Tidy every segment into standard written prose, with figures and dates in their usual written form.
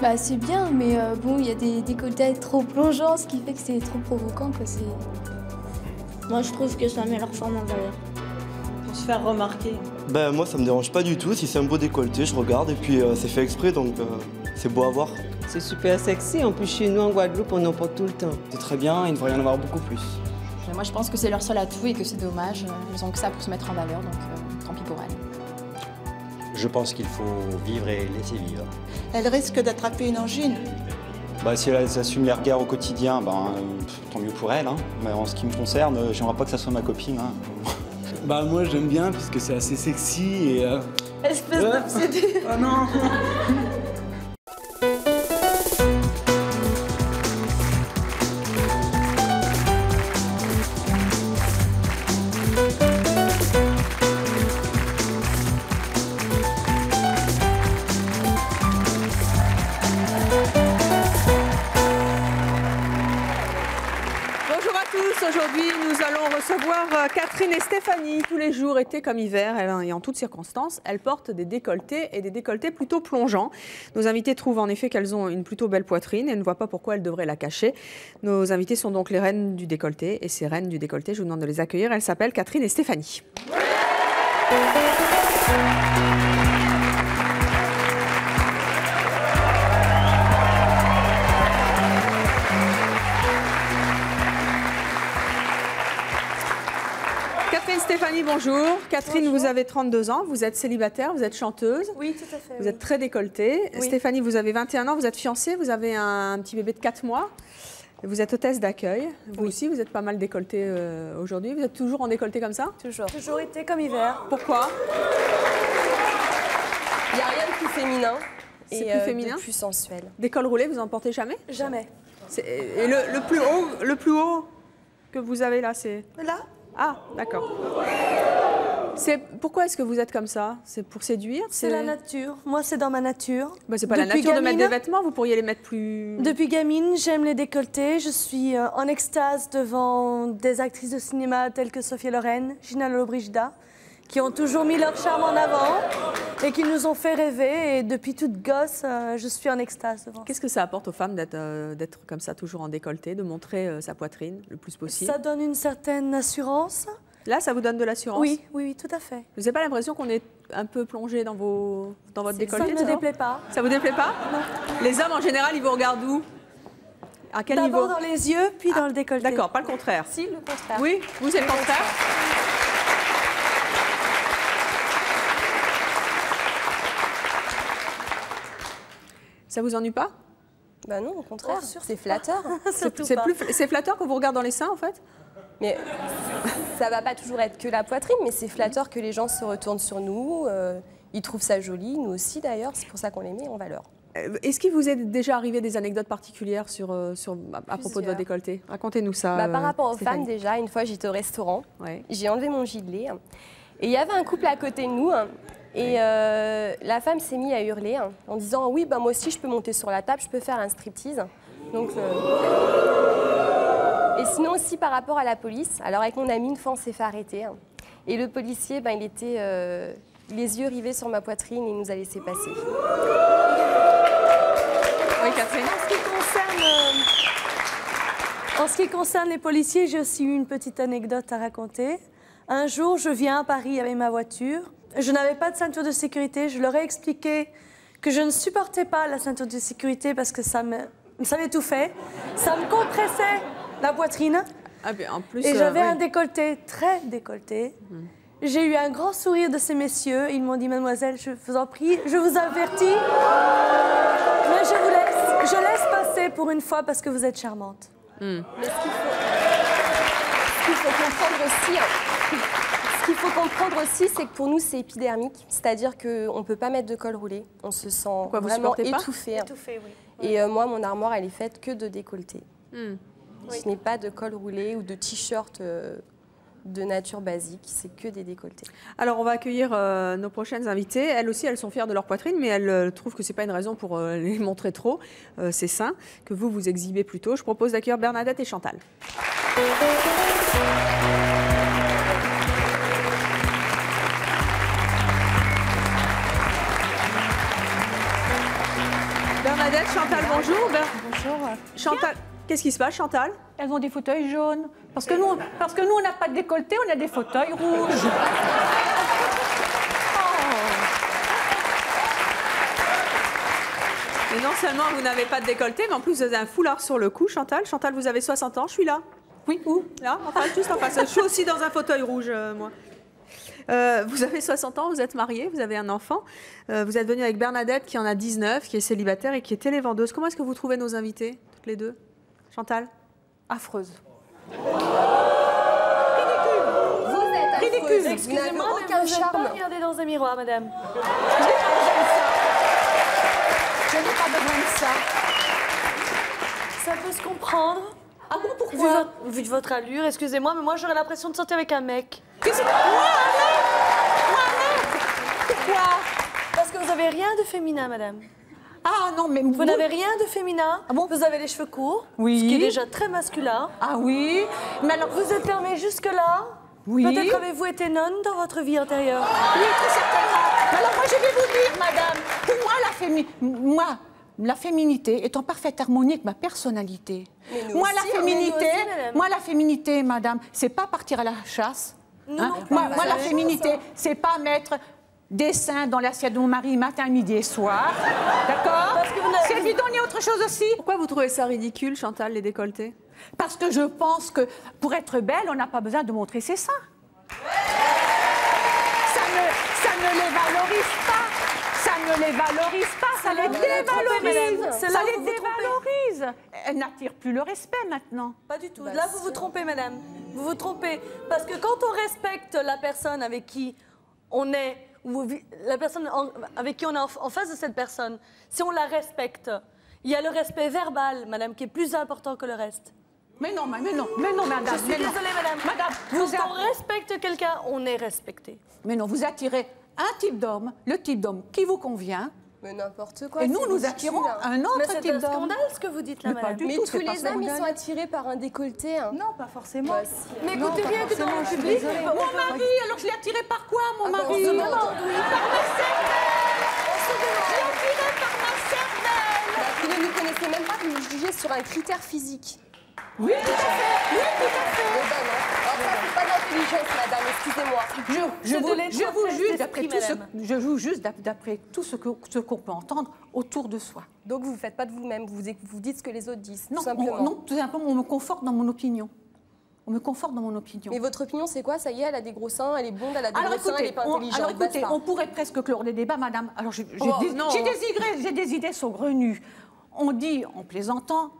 Bah c'est bien, mais bon, il y a des décolletés trop plongeants, ce qui fait que c'est trop provoquant, quoi. Moi, je trouve que ça met leur forme en valeur. Pour se faire remarquer. Ben moi, ça me dérange pas du tout. Si c'est un beau décolleté, je regarde et puis c'est fait exprès, donc c'est beau à voir. C'est super sexy. En plus, chez nous, en Guadeloupe, on en porte tout le temps. C'est très bien, il devrait y en avoir beaucoup plus. Mais moi, je pense que c'est leur seul atout et que c'est dommage. Elles ont que ça pour se mettre en valeur, donc tant pis pour elles. Je pense qu'il faut vivre et laisser vivre. Elle risque d'attraper une angine. Si elle assume les regards au quotidien, tant mieux pour elle. Hein. Mais en ce qui me concerne, j'aimerais pas que ça soit ma copine. Hein. Moi j'aime bien puisque c'est assez sexy et... Espèce d'obsédé. Oh non. Aujourd'hui, nous allons recevoir Catherine et Stéphanie. Tous les jours, été comme hiver, et en toutes circonstances, elles portent des décolletés et des décolletés plutôt plongeants. Nos invités trouvent en effet qu'elles ont une plutôt belle poitrine et ne voient pas pourquoi elles devraient la cacher. Nos invités sont donc les reines du décolleté. Et ces reines du décolleté, je vous demande de les accueillir. Elles s'appellent Catherine et Stéphanie. Stéphanie, bonjour. Catherine, bonjour. Vous avez 32 ans, vous êtes célibataire, vous êtes chanteuse. Oui, tout à fait. Vous êtes très décolletée. Oui. Stéphanie, vous avez 21 ans, vous êtes fiancée, vous avez un petit bébé de 4 mois. Vous êtes hôtesse d'accueil. Vous aussi, vous êtes pas mal décolletée aujourd'hui. Vous êtes toujours en décolleté comme ça? Toujours. Toujours été comme hiver. Pourquoi? Il n'y a rien de plus féminin. C'est plus féminin? De plus sensuel. Des cols roulés, vous en portez jamais? Jamais. Et le plus haut que vous avez là, c'est? Là. Ah, d'accord. Pourquoi est-ce que vous êtes comme ça? C'est pour séduire? C'est la nature. Moi, c'est dans ma nature. C'est pas la nature de mettre des vêtements, vous pourriez les mettre plus... Depuis gamine, j'aime les décolletés. Je suis en extase devant des actrices de cinéma telles que Sophia Loren, Gina Lollobrigida, qui ont toujours mis leur charme en avant et qui nous ont fait rêver. Et depuis toute gosse, je suis en extase devant. Qu'est-ce que ça apporte aux femmes d'être comme ça, toujours en décolleté, de montrer sa poitrine le plus possible? Ça donne une certaine assurance. Là, ça vous donne de l'assurance? Oui, oui, tout à fait. Vous n'avez pas l'impression qu'on est un peu plongé dans votre décolleté? Ça ne me déplaît pas. Ça vous déplaît pas? Non. Les hommes, en général, ils vous regardent où? À quel niveau? D'abord dans les yeux, puis dans le décolleté. D'accord, pas le contraire. Si, le contraire. Oui, vous, c'est le contraire. Ça vous ennuie pas? Bah non, au contraire, c'est flatteur. C'est flatteur quand vous regardez dans les seins, en fait? Mais ça va pas toujours être que la poitrine, mais c'est flatteur que les gens se retournent sur nous. Ils trouvent ça joli, nous aussi d'ailleurs. C'est pour ça qu'on les met en valeur. Est-ce qu'il vous est déjà arrivé des anecdotes particulières à propos de votre décolleté? Racontez-nous ça. Par rapport aux Stéphanie. femmes, déjà, une fois j'étais au restaurant, ouais. J'ai enlevé mon gilet et il y avait un couple à côté de nous. Et la femme s'est mise à hurler en disant « Oui, moi aussi, je peux monter sur la table, je peux faire un striptease. » Donc, et sinon aussi, par rapport à la police, alors avec mon ami, une fois, on s'est fait arrêter. Et le policier, il était les yeux rivés sur ma poitrine et il nous a laissé passer. Oui, Catherine. En ce qui concerne les policiers, j'ai aussi eu une petite anecdote à raconter. Un jour, je viens à Paris avec ma voiture. Je n'avais pas de ceinture de sécurité. Je leur ai expliqué que je ne supportais pas la ceinture de sécurité parce que ça m'étouffait. Ça me compressait la poitrine. Ah, bien, en plus, et j'avais un décolleté, très décolleté. J'ai eu un grand sourire de ces messieurs. Ils m'ont dit, mademoiselle, je vous en prie, je vous avertis. Mais je laisse passer pour une fois parce que vous êtes charmante. Mais ce qu'il faut comprendre aussi... Ce qu'il faut comprendre aussi, c'est que pour nous, c'est épidermique. C'est-à-dire qu'on ne peut pas mettre de col roulé. On se sent vraiment étouffé. Étouffé, oui. Et moi, mon armoire, elle est faite que de décolleté. Oui. Ce n'est pas de col roulé ou de t-shirt de nature basique. C'est que des décolletés. Alors, on va accueillir nos prochaines invitées. Elles aussi, elles sont fières de leur poitrine, mais elles trouvent que ce n'est pas une raison pour les montrer trop, ces seins, que vous exhibez plutôt. Je propose d'accueillir Bernadette et Chantal. Bernadette, Chantal, bonjour. Bonjour. Chantal, qu'est-ce qui se passe, Chantal? Elles ont des fauteuils jaunes. Parce que nous, on n'a pas de décolleté, on a des fauteuils rouges. Et non seulement vous n'avez pas de décolleté, mais en plus vous avez un foulard sur le cou, Chantal. Chantal, vous avez 60 ans, je suis là. Oui, où? Là, enfin, juste en face. Je suis aussi dans un fauteuil rouge, moi. Vous avez 60 ans, vous êtes mariée, vous avez un enfant. Vous êtes venue avec Bernadette qui en a 19, qui est célibataire et qui est télévendeuse. Comment est-ce que vous trouvez nos invités, toutes les deux? Chantal? Affreuse. Ridicule. Excusez-moi, mais aucun vous n'êtes charme. pas regardé dans un miroir, madame. Je n'ai pas besoin de ça. Ça peut se comprendre. Ah bon, pourquoi? Vu de votre allure, excusez-moi, mais moi j'aurais l'impression de sortir avec un mec. Qu'est-ce que... Moi, un mec? Pourquoi? Parce que vous avez rien de féminin, madame. Ah non, mais... Vous n'avez rien de féminin. Ah bon? Vous avez les cheveux courts, Oui. ce qui est déjà très masculin. Ah oui? Mais alors... Vous êtes fermée jusque-là. Oui. Peut-être avez-vous été nonne dans votre vie antérieure. Oui, très certainement. Alors moi, je vais vous dire, madame, pour moi, la féminité est en parfaite harmonie avec ma personnalité. Moi, la féminité, madame, c'est pas partir à la chasse. Non, moi, la féminité, c'est pas mettre des seins dans l'assiette de mon mari matin, midi et soir. D'accord? C'est lui donner autre chose aussi. Pourquoi vous trouvez ça ridicule, Chantal, les décolletés? Parce que je pense que pour être belle, on n'a pas besoin de montrer ses seins. Ça ne les valorise pas. Ça ne les valorise pas, ça les dévalorise. Ça les dévalorise. Elles n'attirent plus le respect maintenant. Pas du tout. Là, vous vous trompez, madame. Vous vous trompez. Parce que quand on respecte la personne avec qui on est, ou la personne avec qui on est en face de cette personne, si on la respecte, il y a le respect verbal, madame, qui est plus important que le reste. Mais non, madame. Je suis désolée, madame. Madame, quand on respecte quelqu'un, on est respecté. Mais non, vous attirez un type d'homme, le type d'homme qui vous convient. Mais n'importe quoi. Et nous attirons un autre type d'homme. C'est un scandale ce que vous dites là, madame. Mais tous les hommes, ils sont attirés par un décolleté. Hein. Non, pas forcément. Bah, mais écoutez, rien que dans le public. Mon mari, alors je l'ai attiré par quoi, mon mari? On se demande. Par ma cervelle. Je l'ai attiré par ma cervelle. Vous ne nous connaissez même pas, vous nous jugez sur un critère physique. Oui, tout à fait. Oui, tout à fait. C'est pas d'intelligence, madame, excusez-moi. Je vous juge d'après tout ce qu'on peut entendre autour de soi. Donc vous ne faites pas de vous-même, vous dites ce que les autres disent, non, tout simplement. Non, tout simplement, on me conforte dans mon opinion. On me conforte dans mon opinion. Mais votre opinion, c'est quoi? Ça y est, elle a des gros seins, elle est blonde, elle a des gros seins, elle n'est pas intelligente. Alors écoutez, on pourrait presque clore les débats, madame. Alors j'ai des idées saugrenues. On dit, en plaisantant,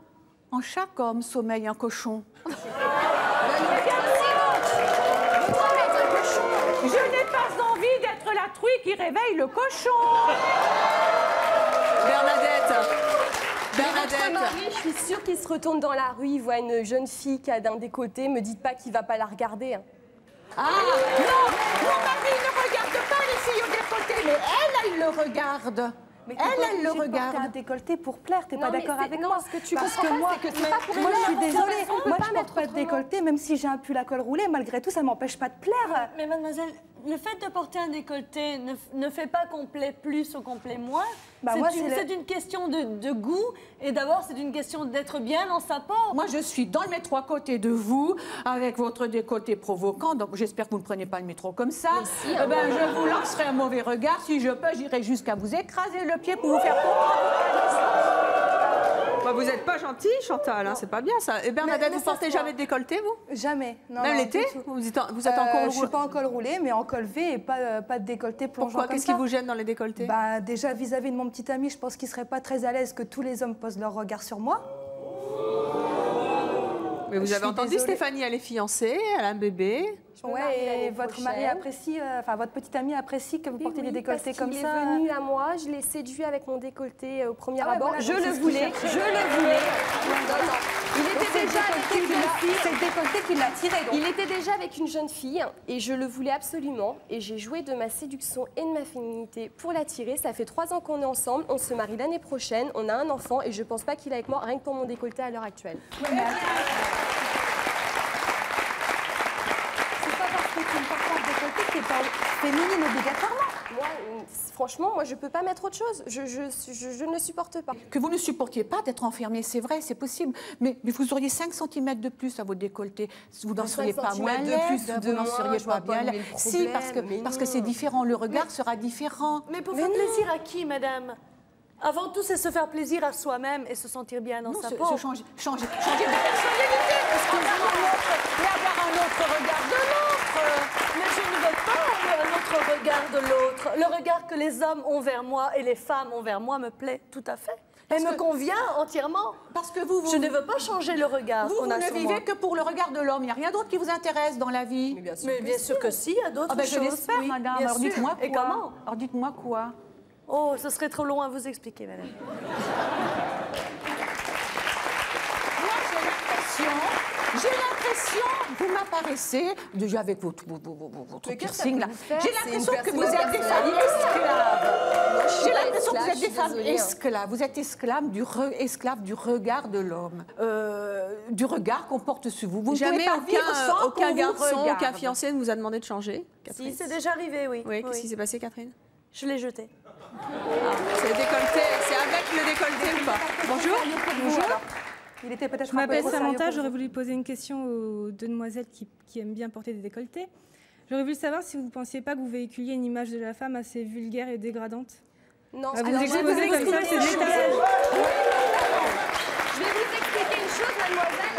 en chaque homme sommeille un cochon. Je n'ai pas envie d'être la truie qui réveille le cochon. Bernadette, votre mari, je suis sûre qu'il se retourne dans la rue, il voit une jeune fille qui a d'un décolleté, me dites pas qu'il va pas la regarder. Hein. Ah non, mon mari ne regarde pas les filles au décolleté, mais elle le regarde. Mais elle le regarde. Un décolleté pour plaire, t'es pas d'accord avec moi? Ce que tu Parce comprends que moi, c'est que c'est pas pour moi je suis plaire. désolée, On moi peut je pas porte pas de décolleté, même si j'ai un pull à col roulé, malgré tout ça m'empêche pas de plaire. Mais mademoiselle, le fait de porter un décolleté ne fait pas qu'on plaît plus ou qu'on plaît moins. Bah c'est une question de goût et d'abord c'est une question d'être bien dans sa peau. Moi je suis dans le métro à côté de vous, avec votre décolleté provoquant, donc j'espère que vous ne prenez pas le métro comme ça. Si, je vous lancerai un mauvais regard, si je peux, j'irai jusqu'à vous écraser le pied pour vous faire comprendre. Vous n'êtes pas gentille, Chantal, hein, c'est pas bien ça. Et Bernadette, vous portez jamais de décolleté, vous? Jamais. Non, même l'été? Vous êtes en col roulé? Je suis pas en col roulé, mais en col V et pas de décolleté plongeant. Pourquoi? Qu'est-ce qui vous gêne dans les décolletés? Déjà vis-à-vis de mon petit ami, je pense qu'il serait pas très à l'aise que tous les hommes posent leur regard sur moi. Mais vous avez entendu, Stéphanie, elle est fiancée, elle a un bébé. Ouais, et votre mari apprécie, votre petit ami apprécie que vous portez des décolletés comme ça. Il est venu à moi, je l'ai séduit avec mon décolleté au premier abord. Voilà, je le voulais. Il était déjà avec une jeune fille. C'est le décolleté qui l'a tiré. Il était déjà avec une jeune fille et je le voulais absolument. Et j'ai joué de ma séduction et de ma féminité pour l'attirer. Ça fait 3 ans qu'on est ensemble. On se marie l'année prochaine. On a un enfant et je pense pas qu'il est avec moi rien que pour mon décolleté à l'heure actuelle. Féminine obligatoirement. Moi, franchement, moi, je peux pas mettre autre chose. Je ne supporte pas. Que vous ne supportiez pas d'être enfermé, c'est vrai, c'est possible. Mais vous auriez 5 cm de plus à votre décolleté. Vous n'en seriez pas moins l'aise, vous n'en seriez pas bien l'aise. Si, parce que c'est différent. Le regard sera différent. Mais pour faire plaisir à qui, madame? Avant tout, c'est se faire plaisir à soi-même et se sentir bien dans sa peau. Changer de personnalité. Et avoir un autre regard de l'autre. Mais je ne veux pas un autre regard de l'autre. Le regard que les hommes ont vers moi et les femmes ont vers moi me plaît tout à fait. Elle me convient entièrement. Parce que je ne veux pas changer le regard qu'on a sur moi. Vous ne vivez que pour le regard de l'homme. Il n'y a rien d'autre qui vous intéresse dans la vie. Mais bien sûr que si, il y a d'autres choses. Je l'espère, madame. Alors dites-moi quoi. Et comment? Alors dites-moi quoi. Oh, ce serait trop long à vous expliquer, madame. J'ai l'impression, vous m'apparaissez, déjà avec votre piercing là, j'ai l'impression que vous êtes des femmes esclaves. J'ai l'impression que vous êtes des femmes esclaves. Vous êtes esclaves du regard de l'homme, du regard qu'on porte sur vous. Vous jamais aucun garçon, regarde. aucun fiancé ne vous a demandé de changer, Catherine? Si, c'est déjà arrivé, oui. Oui, qu'est-ce qui s'est passé, Catherine? Je l'ai jeté. C'est le décolleté, c'est avec le décolleté ou pas? Bonjour. Bonjour. Il était peut-être. Je m'appelle Samantha, j'aurais voulu poser une question aux deux demoiselles qui aiment bien porter des décolletés. J'aurais voulu savoir si vous ne pensiez pas que vous véhiculiez une image de la femme assez vulgaire et dégradante. Non, vous exposez comme ça, c'est l'étalage. Je vais vous expliquer une chose, mademoiselle.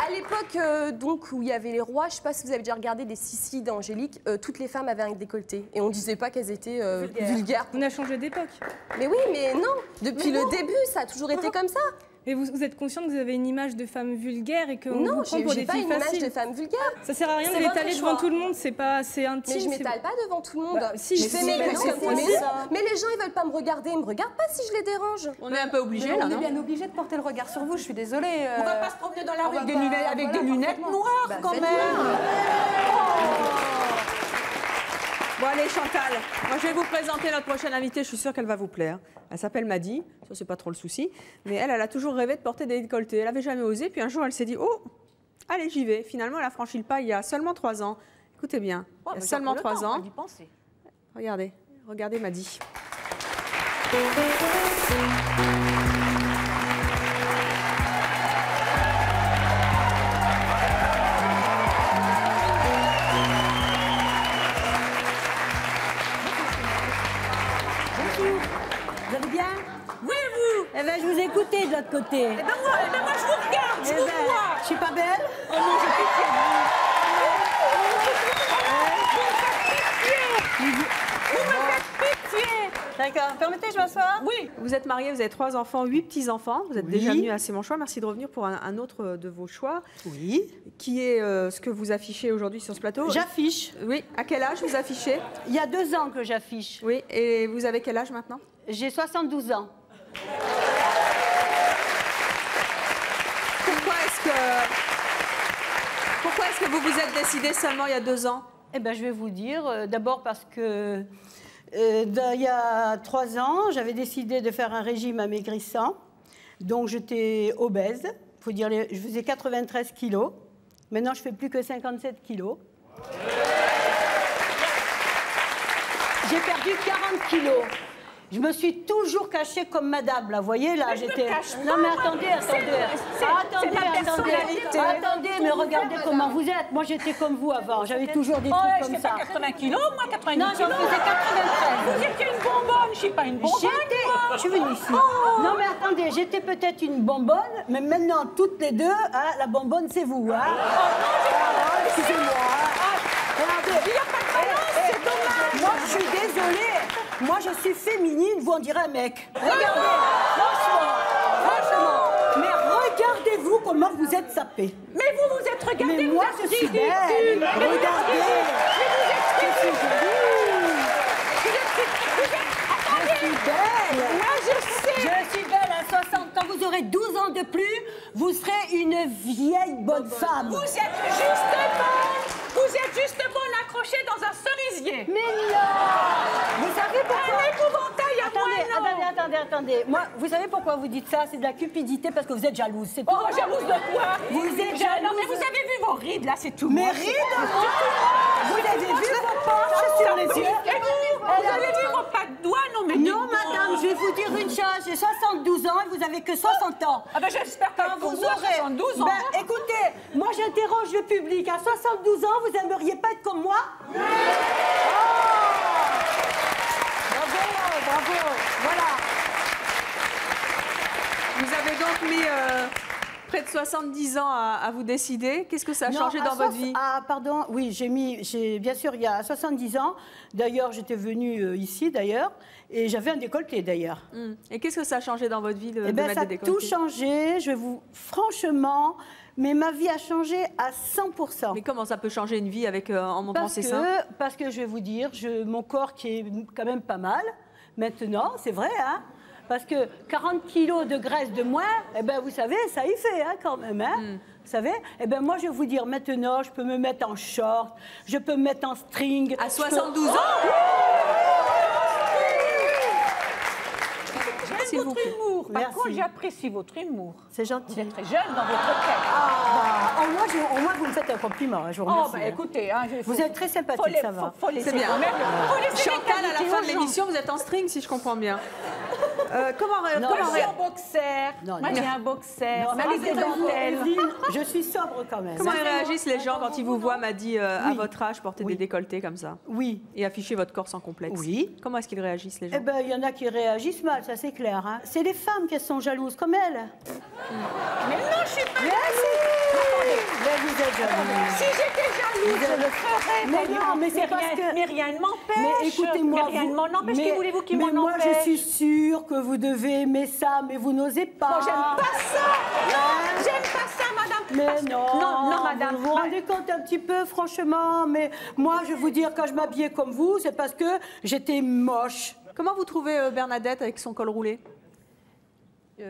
À l'époque donc où il y avait les rois, je ne sais pas si vous avez déjà regardé des Sissi d'Angélique, toutes les femmes avaient un décolleté et on ne disait pas qu'elles étaient vulgaires. On a changé d'époque. Mais oui, mais non, depuis le début, ça a toujours été comme ça. Et vous êtes consciente que vous avez une image de femme vulgaire et qu'on vous prend pour des filles faciles? Non, j'ai pas une image de femme vulgaire. Ça sert à rien de l'étaler devant tout le monde, c'est pas assez intime. Mais je m'étale pas devant tout le monde. Si, je fais mais les gens ils veulent pas me regarder, ils me regardent pas si je les dérange. On est un peu obligé là, non? On est bien obligé de porter le regard sur vous, je suis désolée. On va pas se promener dans la rue avec des lunettes noires quand même. Bon allez Chantal, moi je vais vous présenter notre prochaine invitée, je suis sûre qu'elle va vous plaire. Elle s'appelle Maddy, ça c'est pas trop le souci, mais elle a toujours rêvé de porter des décolletés, elle n'avait jamais osé, puis un jour elle s'est dit « Oh, allez j'y vais ». Finalement elle a franchi le pas il y a seulement 3 ans. Écoutez bien, il y a seulement 3 ans. Regardez Maddy. Vous allez bien? Oui, vous? Eh bien, je vous écoutais de l'autre côté. Eh bien, moi, je vous regarde, je vous vois. Je suis pas belle? Oh non, j'ai pitié de vous. Vous me faites pitié. D'accord. Permettez, je m'assois? Oui. Vous êtes mariée, vous avez 3 enfants, 8 petits-enfants. Vous êtes déjà venus à C'est mon choix. Merci de revenir pour un autre de vos choix. Oui. Qui est ce que vous affichez aujourd'hui sur ce plateau? J'affiche. Oui. À quel âge vous affichez? Il y a 2 ans que j'affiche. Oui. Et vous avez quel âge maintenant? J'ai 72 ans. Pourquoi est-ce que vous vous êtes décidé seulement il y a 2 ans? Eh bien, je vais vous dire. D'abord parce que il y a 3 ans, j'avais décidé de faire un régime amaigrissant. Donc, j'étais obèse. Il faut dire, je faisais 93 kilos. Maintenant, je fais plus que 57 kilos. J'ai perdu 40 kilos. Je me suis toujours cachée comme madame, là, vous voyez, là, j'étais... Non, mais attendez, mais regardez comment vous êtes. Moi, j'étais comme vous avant, j'avais toujours des trucs comme ça. Je fais pas 80 kilos, moi, 90 kilos. Non, j'en faisais 93. Vous étiez une bonbonne, je suis pas une bonbonne. Je suis venue ici. Non, mais attendez, j'étais peut-être une bonbonne, mais maintenant, toutes les deux, hein, la bonbonne, c'est vous, hein. Excusez-moi. Il n'y a pas de balance, c'est dommage. Moi, je suis désolée. Moi, je suis féminine, vous on dirait un mec. Regardez, franchement. Mais regardez-vous comment vous êtes sapé. Mais vous êtes regardé. Mais moi, je suis belle. Regardez. Je suis jolie. Je suis belle. Moi, je sais. Je suis belle à 60. Quand vous aurez 12 ans de plus, vous serez une vieille bonne femme. Vous êtes juste bonne accrochée dans un cerisier. Mais non. Vous savez pourquoi? Un épouvantail à moi, non. Attendez. Moi, vous savez pourquoi vous dites ça? C'est de la cupidité parce que vous êtes jalouse, c'est tout. Oh, jalouse de quoi? Vous êtes jalouse. Non, mais vous avez vu vos rides, là, c'est tout. Mes rides? Vous avez vu vos poches sur les yeux? Vous allez vivre pas de doigts, non mais non, madame, je vais vous dire une chose. J'ai 72 ans et vous avez que 60 ans. Ah ben j'espère que vous aurez 72 ans. Ben, écoutez, moi j'interroge le public. À 72 ans, vous aimeriez pas être comme moi? Oui. Bravo, bravo. Voilà. Vous avez donc mis près de 70 ans à vous décider. Qu'est-ce que ça a changé dans votre vie? Ah, pardon, oui, bien sûr, il y a 70 ans. D'ailleurs, j'étais venue ici, d'ailleurs, et j'avais un décolleté, d'ailleurs. Et qu'est-ce que ça a changé dans votre vie de mettre ça des a décolletés? tout changé, franchement, mais ma vie a changé à 100%. Mais comment ça peut changer une vie en montrant ses seins? Parce que je vais vous dire, mon corps qui est quand même pas mal, maintenant, c'est vrai, hein? Parce que 40 kilos de graisse de moins, eh ben, vous savez, ça y fait hein, quand même. Hein, vous savez, eh ben, moi, je vais vous dire, maintenant, je peux me mettre en short, je peux me mettre en string. À 72 ans J'aime votre humour. Par contre, j'apprécie votre humour. C'est gentil. Vous êtes très jeune dans votre tête. Au moins, vous me faites un compliment. Je vous remercie. Écoutez, hein, vous êtes très sympathique, ça va. C'est bien. Chantal, à la fin de l'émission, vous êtes en string, si je comprends bien. Comment je suis un boxer. Moi, j'ai un boxer. Je suis sobre quand même. Comment réagissent les gens quand ils vous voient, m'a dit, à votre âge, porter des décolletés comme ça? Oui. Et afficher votre corps sans complexe? Oui. Comment est-ce qu'ils réagissent, les gens? Eh ben, il y en a qui réagissent mal, ça c'est clair. Hein. C'est les femmes qui sont jalouses, comme elles. Mais non, je suis pas jalouse. Mais vous êtes jalouse. Si j'étais jalouse, je le ferais. Mais non, mais c'est parce que... Mais rien ne m'empêche. Mais écoutez-moi, rien ne m'en empêche. Que voulez-vous qui m'en empêche? Mais moi, je suis sûre que vous devez aimer ça, mais vous n'osez pas. Moi, j'aime pas ça. Non, j'aime pas ça, madame. Mais non, non, madame. Vous vous rendez compte un petit peu, franchement. Mais moi, je vais vous dire, quand je m'habillais comme vous, c'est parce que j'étais moche. Comment vous trouvez Bernadette avec son col roulé?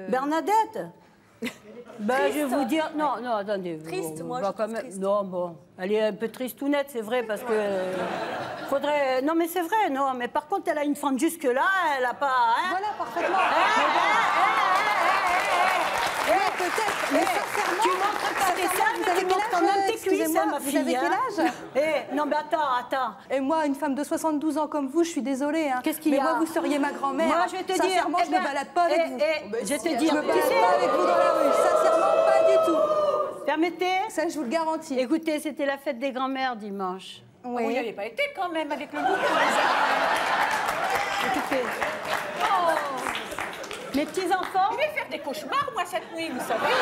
Bernadette? Ben, je vais vous dire... Non, attendez. Triste, moi, je quand même... Triste. Non, bon, elle est un peu tristounette, c'est vrai, parce que... faudrait... Non, mais c'est vrai, non. Mais par contre, elle a une fente jusque-là, elle a pas... Hein? Voilà, parfaitement. Peut-être, mais sincèrement... Tu montres pas tes seins, mais tu montres quand même tes cuisses, hein, ma fille. Vous avez quel âge? Non, mais attends. Et moi, une femme de 72 ans comme vous, je suis désolée. Hein. Qu'est-ce qu'il y a? Mais moi, vous seriez ma grand-mère. Moi, je vais te dire... Sincèrement, je ne me balade pas avec vous. Je vais te dire... Je me balade pas avec vous dans la rue. Sincèrement, pas du tout. Permettez? Ça, je vous le garantis. Écoutez, c'était la fête des grands-mères dimanche. Oui. Vous n'y avez pas été quand même avec le bouquin. Écoutez. Mes petits-enfants... Je vais faire des cauchemars, moi, cette nuit, vous savez.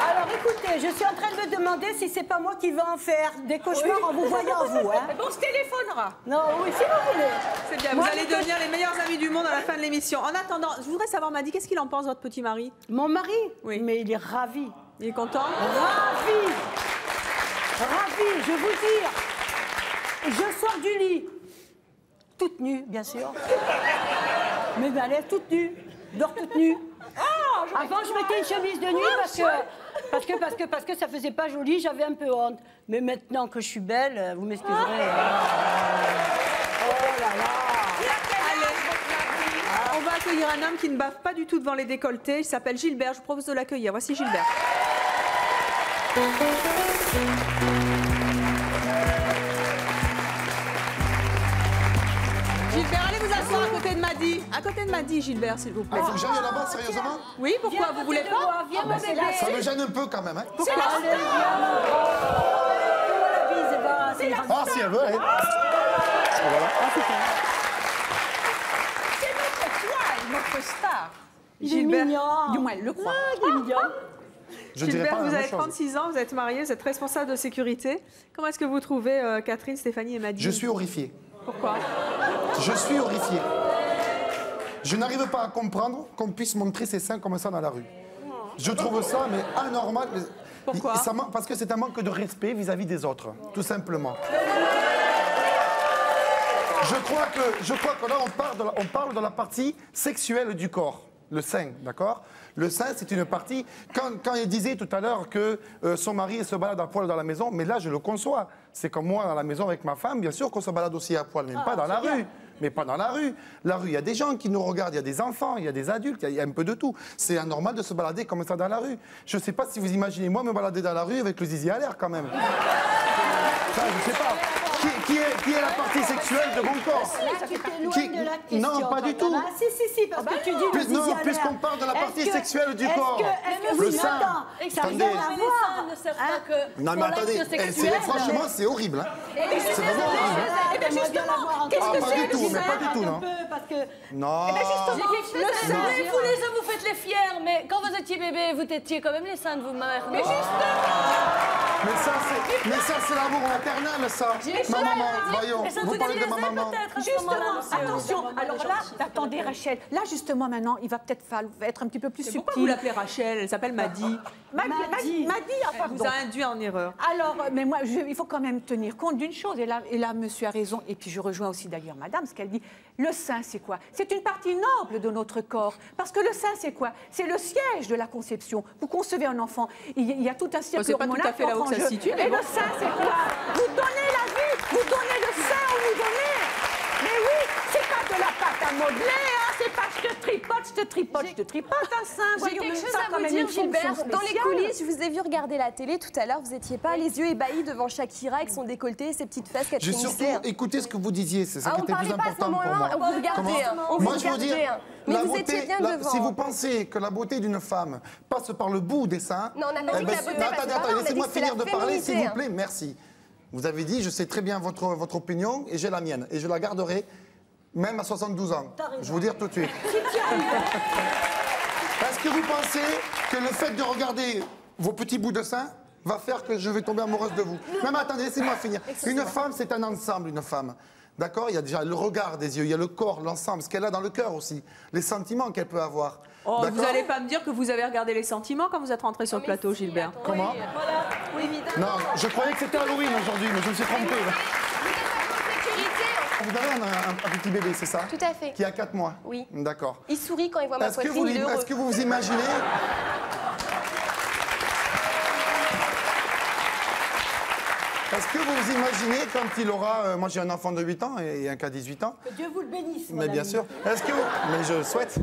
Alors, écoutez, je suis en train de me demander si c'est pas moi qui vais en faire des cauchemars en vous voyant, vous, hein. Bon, on se téléphonera. Non, oui, si vous voulez. C'est bien, vous allez devenir les meilleurs amis du monde à la fin de l'émission. En attendant, je voudrais savoir, Madi, qu'est-ce qu'il en pense, votre petit mari? Mon mari? Oui. Mais il est ravi. Il est content? Ravi! Ravi, je vous dire. Je sors du lit. Toute nue, bien sûr. Mais elle est toute nue. Dors toute nue. Avant, je mettais une chemise de nuit parce que ça faisait pas joli, j'avais un peu honte. Mais maintenant que je suis belle, vous m'excuserez. Oh là là. On va accueillir un homme qui ne bave pas du tout devant les décolletés. Il s'appelle Gilbert. Je vous propose de l'accueillir. Voici Gilbert. Gilbert, allez vous asseoir à côté de Madi. À côté de Madi, Gilbert, s'il vous plaît. Faut que j'aille là-bas, sérieusement? Oui, pourquoi? Vous voulez pas? Viens, mon bébé. Ça me gêne un peu quand même, hein? C'est la Ah, si elle veut, elle. Voilà. C'est notre étoile, notre star. Il est mignon. Du moins, elle le croit. Il est mignon. Gilbert, vous avez 36 ans, vous êtes marié, vous êtes responsable de sécurité. Comment est-ce que vous trouvez Catherine, Stéphanie et Madi? Je suis horrifié. Pourquoi? Je suis horrifié. Je n'arrive pas à comprendre qu'on puisse montrer ses seins comme ça dans la rue. Je trouve ça, mais anormal. Pourquoi? Parce que c'est un manque de respect vis-à-vis des autres, tout simplement. Je crois que là, on parle de la partie sexuelle du corps. Le sein, d'accord? Le sein, c'est une partie... Quand il disait tout à l'heure que son mari se balade à poil dans la maison, mais là, je le conçois. C'est comme moi, dans la maison avec ma femme, bien sûr qu'on se balade aussi à poil, mais pas dans la rue. Mais pas dans la rue. La rue, il y a des gens qui nous regardent, il y a des enfants, il y a des adultes, il y a un peu de tout. C'est anormal de se balader comme ça dans la rue. Je ne sais pas si vous imaginez moi me balader dans la rue avec le zizi à l'air quand même. Ça, je ne sais pas. qui est la partie sexuelle de mon corps? Non, pas du tout. Si, parce que tu dis Non, puisqu'on parle de la partie sexuelle du corps. Le sein. Attendez. Ne servent pas que Non, mais attendez, franchement, c'est horrible. C'est vraiment horrible. Qu'est-ce que pas du tout, mais pas du tout, non. Non. Vous les hommes, vous faites les fiers, mais quand vous étiez bébé, vous étiez quand même les seins de vos mères. Mais justement. Mais ça, c'est l'amour maternel, ça. Ma maman, voyons, vous parlez de ma maman. Justement, attention. Alors là, attendez, Rachel. Là, justement, maintenant, il va peut-être être un petit peu plus subtil. Pourquoi vous l'appelez Rachel? Elle s'appelle Maddy. Maddy, pardon. Elle vous a induit en erreur. Alors, mais moi, il faut quand même tenir compte d'une chose. Et là, monsieur a raison. Et puis, je rejoins aussi d'ailleurs madame, ce qu'elle dit. Le sein, c'est quoi? C'est une partie noble de notre corps. Parce que le sein, c'est quoi? C'est le siège de la conception. Vous concevez un enfant, il y a tout un circuit hormonal. C'est pas tout à fait là où ça se situe. Et le sein, c'est quoi? Vous donnez la vie, vous donnez le sein, on nous donnez. Mais oui, c'est pas de la pâte à modeler, hein. C'est pas je te tripote un sein. J'ai quelque chose à vous dire, Gilbert. Dans les coulisses, je vous ai vu regarder la télé tout à l'heure. Vous n'étiez pas les yeux ébahis devant Shakira avec son décolleté et ses petites fesses qu'elle J'ai surtout écouté ce que vous disiez, c'est ça qui était plus important pour moi. On vous regardait. Moi, je veux dire, mais vous étiez bien devant. Si vous pensez que la beauté d'une femme passe par le bout des seins... Non, on n'a pas dit que la beauté passe par là, laissez-moi finir de parler, s'il vous plaît, merci. Vous avez dit, je sais très bien votre opinion et j'ai la mienne. Et je la garderai même à 72 ans. Je vous dire tout de suite. Est-ce que vous pensez que le fait de regarder vos petits bouts de sein va faire que je vais tomber amoureuse de vous? Non, mais attendez, laissez-moi finir. Une femme, c'est un ensemble, une femme. D'accord? Il y a déjà le regard des yeux, il y a le corps, l'ensemble, ce qu'elle a dans le cœur aussi, les sentiments qu'elle peut avoir. Oh, vous n'allez pas me dire que vous avez regardé les sentiments quand vous êtes rentré sur le plateau, Gilbert. Comment? Non, je croyais que c'était Halloween aujourd'hui, mais je me suis trompé. Vous avez un petit bébé, c'est ça? Tout à fait. Qui a 4 mois? Oui. D'accord. Il sourit quand il voit ma poitrine, il est heureux. Est-ce que vous vous imaginez... Est-ce que vous vous imaginez quand il aura... moi j'ai un enfant de 8 ans et un qui a 18 ans. Que Dieu vous le bénisse. Mais bien sûr. Est-ce que... Mais je souhaite.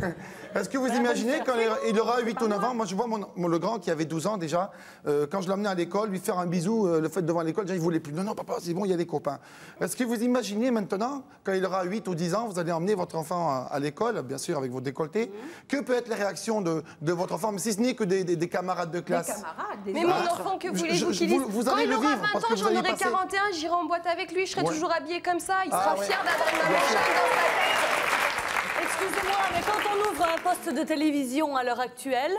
Est-ce que vous imaginez quand il aura 8 ou 9 ans? Moi je vois le grand qui avait 12 ans déjà. Quand je l'emmenais à l'école, lui faire un bisou, le fait devant l'école, déjà il voulait plus. Non, non papa, c'est bon, il y a des copains. Est-ce que vous imaginez maintenant, quand il aura 8 ou 10 ans, vous allez emmener votre enfant à l'école, bien sûr avec vos décolletés. Que peut être les réactions de votre enfant, mais si ce n'est que des camarades de classe? Des camarades, mais mon enfant, que voulez-vous qu'il dise? Quand il aura 20 ans, j'en aurai 41, j'irai en boîte avec lui, je serai toujours habillée comme ça, il sera fier d'avoir une maman jeune dans sa tête. Excusez-moi, mais quand on ouvre un poste de télévision à l'heure actuelle,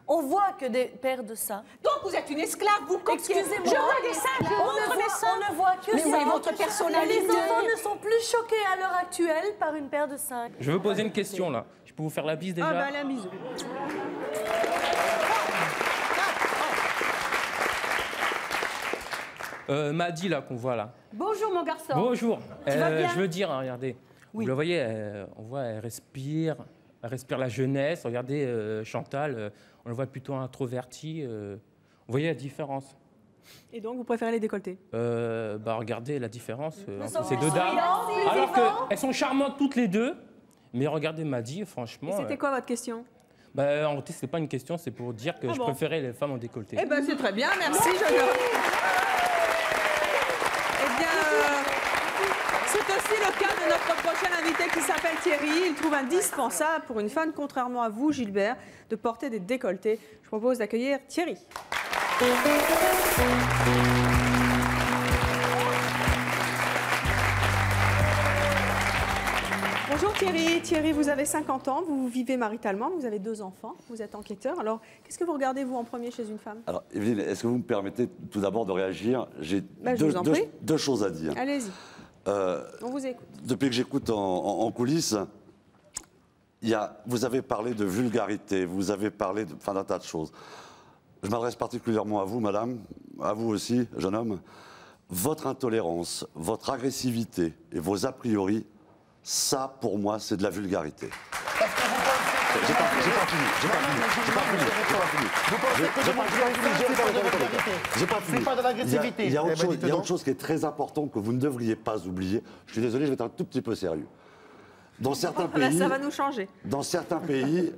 on voit que des paires de seins. Donc vous êtes une esclave, vous copiez. Excusez-moi. Je vois des seins, je montre des seins. On ne voit que mais ça. Mais votre personnalité. Les enfants ne sont plus choqués à l'heure actuelle par une paire de seins. Je veux poser une question là. Je peux vous faire la bise déjà? Ah bah la bise. Maddy là qu'on voit là. Bonjour mon garçon. Bonjour. Tu vas bien? Je veux dire, regardez. Oui. Vous le voyez, on voit, elle respire la jeunesse. Regardez Chantal, on le voit plutôt introverti. Vous voyez la différence? Et donc vous préférez les décolletés? Regardez la différence entre ces deux dames. Alors qu'elles sont charmantes toutes les deux, mais regardez Maddy, franchement. Et c'était quoi votre question? En réalité, c'est pas une question, c'est pour dire que je préférais les femmes en décolleté. Eh ben c'est très bien, merci jeune homme. Eh bien, c'est aussi le cas de notre prochain invité qui s'appelle Thierry. Il trouve indispensable pour une femme, contrairement à vous, Gilbert, de porter des décolletés. Je propose d'accueillir Thierry. Bonjour Thierry. Thierry, vous avez 50 ans, vous vivez maritalement, vous avez 2 enfants, vous êtes enquêteur. Alors, qu'est-ce que vous regardez, vous, en premier chez une femme? Alors, Evelyne, est-ce que vous me permettez tout d'abord de réagir? J'ai deux choses à dire. Allez-y. On vous écoute. Depuis que j'écoute en coulisses, vous avez parlé de vulgarité, vous avez parlé d'un tas de choses. Je m'adresse particulièrement à vous, madame, à vous aussi, jeune homme. Votre intolérance, votre agressivité et vos a priori, ça, pour moi, c'est de la vulgarité. J'ai pas fini. C'est pas de l'agressivité. Il y a autre chose qui est très important que vous ne devriez pas oublier. Je suis désolé, je vais être un tout petit peu sérieux. Dans certains pays, ça va nous changer. Dans certains pays,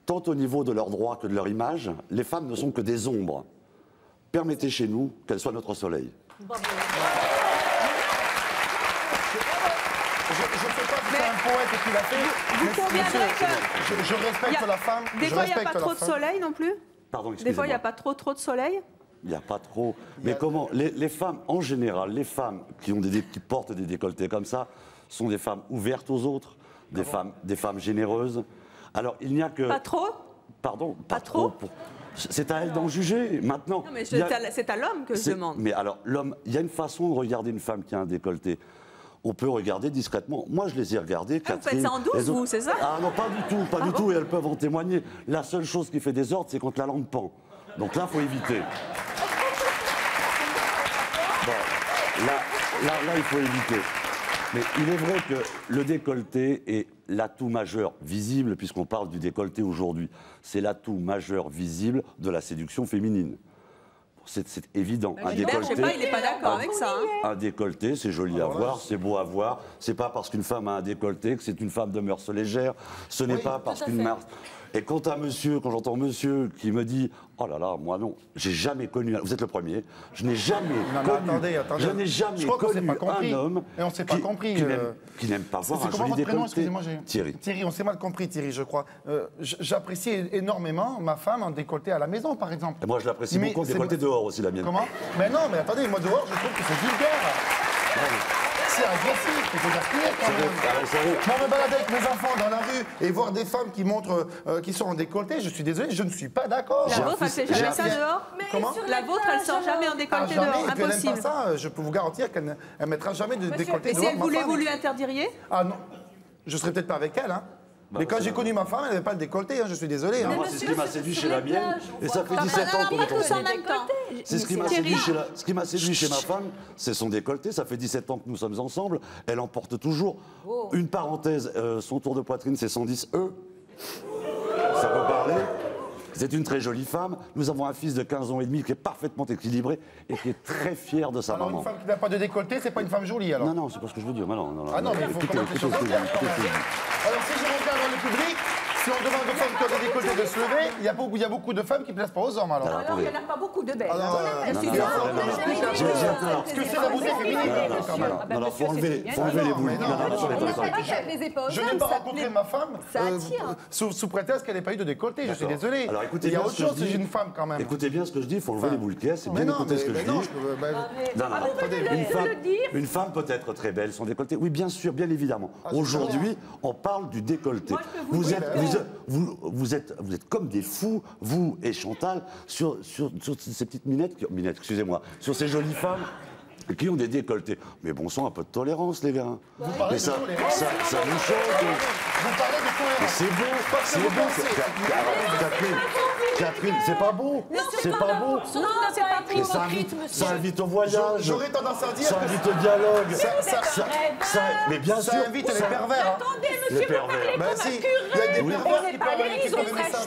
tant au niveau de leurs droits que de leur image, les femmes ne sont que des ombres. Permettez chez nous qu'elles soient notre soleil. poète qui l'a fait. Vous conviendrez que... Je respecte la femme. Des fois, il n'y a pas trop de soleil non plus. Pardon, des fois, il n'y a pas trop de soleil. Il n'y a pas trop. Mais comment les femmes, en général, les femmes qui portent des décolletés comme ça, sont des femmes ouvertes aux autres, des femmes généreuses. Alors, il n'y a que... Pas trop? Pardon, pas trop. C'est à elle d'en juger, maintenant. Non, mais c'est à l'homme que je demande. Mais alors, l'homme, il y a une façon de regarder une femme qui a un décolleté. On peut regarder discrètement. Moi, je les ai regardées. Vous faites ça en douce, vous, c'est ça? Ah non, pas du tout, et elles peuvent en témoigner. La seule chose qui fait désordre, c'est quand la lampe pend. Donc là, il faut éviter. Bon, là, il faut éviter. Mais il est vrai que le décolleté est l'atout majeur visible, puisqu'on parle du décolleté aujourd'hui. C'est l'atout majeur visible de la séduction féminine. C'est évident. Un décolleté, je sais pas, il n'est pas d'accord avec ça. Hein. Un décolleté, c'est joli à voir, c'est beau à voir. C'est pas parce qu'une femme a un décolleté que c'est une femme de mœurs légères. Ce n'est pas parce qu'une mœurs... Et quand j'entends monsieur qui me dit « Oh là là, moi non, j'ai jamais connu... » Vous êtes le premier. Je n'ai jamais connu... Je n'ai jamais connu un homme et on s'est pas compris. Qui n'aime pas voir un joli décolleté. Thierry. Thierry, on s'est mal compris, Thierry, je crois. J'apprécie énormément ma femme en décolleté à la maison, par exemple. Et moi, je l'apprécie beaucoup en décolleté dehors aussi, la mienne. Comment? Mais non, mais attendez, moi dehors, je trouve que c'est vulgaire. C'est agressif, il faut dire quand même. Moi, me balader avec mes enfants dans la rue et voir des femmes qui montrent, qui sont en décolleté, je suis désolé, je ne suis pas d'accord. La vôtre, elle ne fait jamais ça dehors? Comment? La vôtre, elle ne sort jamais en décolleté dehors, impossible. Et puis elle n'aime pas ça, je peux vous garantir qu'elle ne mettra jamais de décolleté dehors. Et si elle voulait, vous lui interdiriez? Ah non, je ne serais peut-être pas avec elle, hein. Mais quand j'ai connu ma femme, elle n'avait pas le décolleté, hein, je suis désolé. Moi, c'est ce qui m'a séduit chez la mienne, et ça fait 17 ans qu'on est ensemble. C'est ce qui m'a séduit chez ma femme, c'est son décolleté, ça fait 17 ans que nous sommes ensemble, elle emporte toujours. Une parenthèse, son tour de poitrine, c'est 110E. Ça peut parler. C'est une très jolie femme. Nous avons un fils de 15 ans et demi qui est parfaitement équilibré et qui est très fier de sa maman. Alors une femme qui n'a pas de décolleté, c'est pas une femme jolie alors? Non, c'est pas ce que je veux dire. Non, ah non, mais il faut connaître les choses. Alors si je regarde dans le public, si on demande aux femmes qui ont des décolletés de se lever, il y a beaucoup de femmes qui ne plaisent pas aux hommes alors. Alors il n'y en a pas beaucoup de belles. Parce que c'est la beauté féminine quand même. Non, faut enlever les boules. Je n'ai pas rencontré ma femme sous prétexte qu'elle n'ait pas eu de décolleté, je suis désolé. Alors écoutez il y a bien autre chose, c'est une femme quand même. Écoutez bien ce que je dis, il faut enlever les boules caisses, c'est bien écouter ce que je dis. Une femme peut être très belle, son décolleté. Oui, bien sûr, bien évidemment. Aujourd'hui, on parle du décolleté. Vous êtes comme des fous, vous et Chantal, sur ces petites minettes, excusez-moi, sur ces jolies femmes qui ont des décolletés. Mais bon sang, un peu de tolérance, les gars. Mais ça nous choque. Vous parlez de tolérance. C'est beau. Catherine, c'est pas beau. C'est pas beau. Non, c'est pas hypocrite, monsieur. Ça invite au voyage. J'aurais tendance à dire. Ça invite au dialogue. Mais bien sûr. Ça invite les pervers. Attendez, monsieur, vous parlez comme un curé. Il y a des pervers qui peuvent aller ça.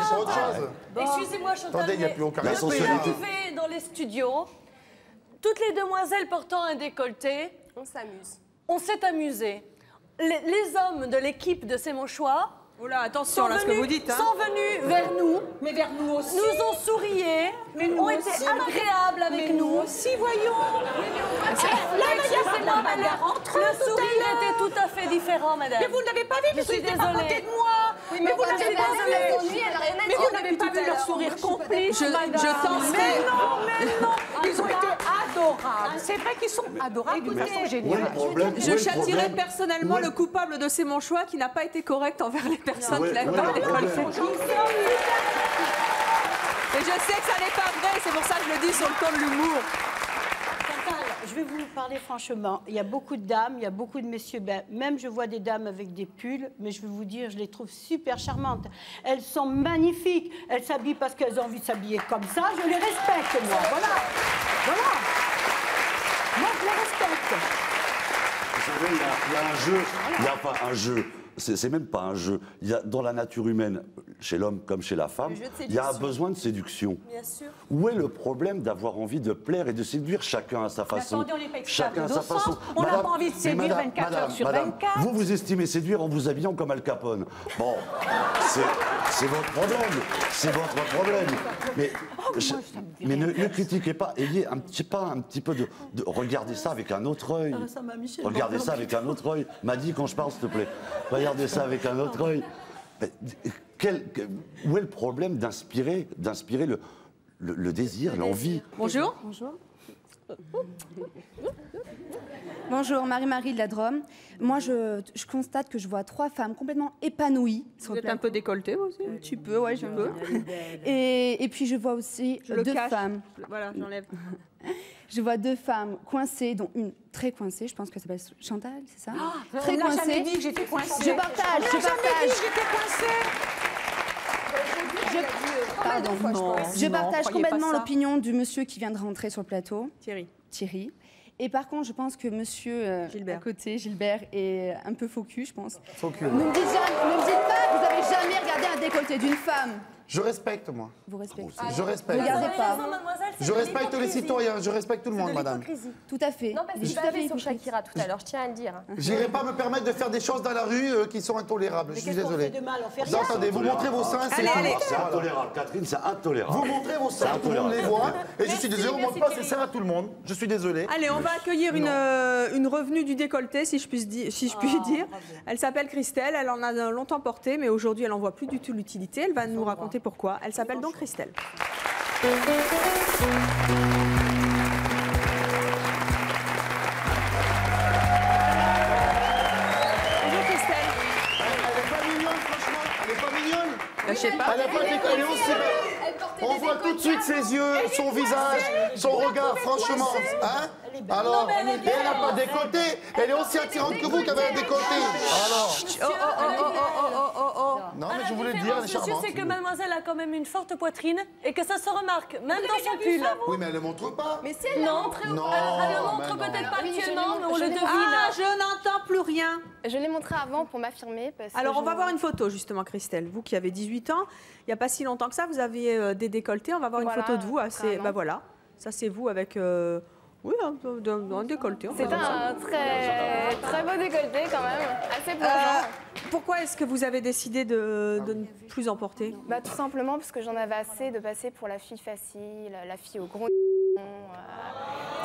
C'est autre chose. Excusez-moi, Chantal. Attendez, il n'y a plus aucun respect. Arrivé dans les studios, toutes les demoiselles portant un décolleté. On s'amuse. On s'est amusé. Les hommes de l'équipe de C'est mon choix. Oh là, attention là, ce que vous dites. Sont venus vers nous. Mais vers nous aussi. Nous ont sourié. Ont été agréables avec nous. aussi, voyons. Le sourire était tout à fait différent, madame. Mais vous n'avez pas vu, je suis désolée. À côté de moi. Mais vous n'avez pas vu. Mais vous n'avez pas vu leur sourire complice. Je tenterai. Mais non. Ils ont été adorables. C'est vrai qu'ils sont adorables d'une façon générale. Je châtierai personnellement le coupable de C'est mon choix qui n'a pas été correct envers les personnes qui l'avaient pas décolleté. Et je sais que ça n'est pas vrai, c'est pour ça que je le dis sur le ton de l'humour. Je vais vous parler franchement. Il y a beaucoup de dames, il y a beaucoup de messieurs. Ben, même je vois des dames avec des pulls, mais je vais vous dire, je les trouve super charmantes. Elles sont magnifiques. Elles s'habillent parce qu'elles ont envie de s'habiller comme ça. Je les respecte, moi. Voilà. Moi, je les respecte. Vous savez, il y a un jeu. Il n'y a pas un jeu. C'est même pas un jeu. Il y a, dans la nature humaine, chez l'homme comme chez la femme, il y a un besoin de séduction. Bien sûr. Où est le problème d'avoir envie de plaire et de séduire chacun à sa façon? Attendez, on n'est pas chacun à sa façon. On n'a pas envie de séduire 24 heures sur 24. Vous estimez séduire en vous habillant comme Al Capone. Bon, c'est votre problème. C'est votre problème. Mais ne critiquez pas. Ayez un petit peu de regardez ça avec un autre œil. Regardez ça avec un autre œil. M'a dit quand je parle, s'il te plaît. Regardez ça avec un autre œil. Où est le problème d'inspirer le désir, l'envie? Bonjour. Bonjour. Bonjour, Marie-Marie de la Drôme. Moi, je constate que je vois 3 femmes complètement épanouies. Vous êtes un peu décolletée aussi? Un petit peu, ouais, je peux. Et puis, je vois aussi 2 femmes. Voilà, j'enlève. Je vois 2 femmes coincées, dont une très coincée, je pense qu'elle s'appelle Chantal, c'est ça? Très coincée. On n'a jamais dit que j'étais coincée. Je partage, On n'a jamais dit que j'étais coincée. Je partage complètement l'opinion du monsieur qui vient de rentrer sur le plateau. Thierry. Et par contre, je pense que monsieur Gilbert. À côté, Gilbert, est un peu faux cul, je pense. Faux cul. Ne me dites pas, vous n'avez jamais regardé un décolleté d'une femme. Je respecte, moi. Vous respectez. Je respecte. Regardez pas. Je respecte les citoyens, je respecte tout le monde, madame. Tout à fait. Non, parce que je suis pas sur Shakira tout à l'heure, je tiens à le dire. J'irai pas me permettre de faire des choses dans la rue qui sont intolérables. Je suis désolé. Attendez, vous montrez vos seins, c'est C'est intolérable, Catherine, c'est intolérable. Vous montrez vos seins, tout le monde les voit. Et je suis désolé, on ne montre pas ses seins à tout le monde. Je suis désolé. Allez, on va accueillir une revenue du décolleté, si je puis dire. Elle s'appelle Christelle, elle en a longtemps porté, mais aujourd'hui, elle n'en voit plus du tout l'utilité. Elle va nous raconter pourquoi. Elle s'appelle donc Christelle. Bonjour Christelle. Elle n'est pas mignonne, franchement. Elle n'est pas mignonne. Je sais pas. Elle n'a pas décollé aussi. On voit tout de suite ses yeux, son visage, son regard, franchement. Hein? Alors, elle n'a pas décolleté. Elle est aussi attirante que vous qui avez un décolleté. Alors. Non, mais je voulais le dire, elle est charmante. C'est que mademoiselle a quand même une forte poitrine et que ça se remarque, même dans son pull. Oui, mais elle ne le montre pas. Mais si elle le montre, elle le montre peut-être pas actuellement, mais on le devine. Ah, je n'entends plus rien. Je l'ai montré avant pour m'affirmer. Alors, on va voir une photo, justement, Christelle. Vous qui avez 18 ans, il n'y a pas si longtemps que ça, vous aviez des décolletés. On va voir une photo de vous. Bah voilà, ça c'est vous avec... Oui, un décolleté. C'est un très beau décolleté quand même, assez plongeant. Pourquoi est-ce que vous avez décidé de ne plus en porter? Bah, tout simplement parce que j'en avais assez de passer pour la fille facile, la fille au gros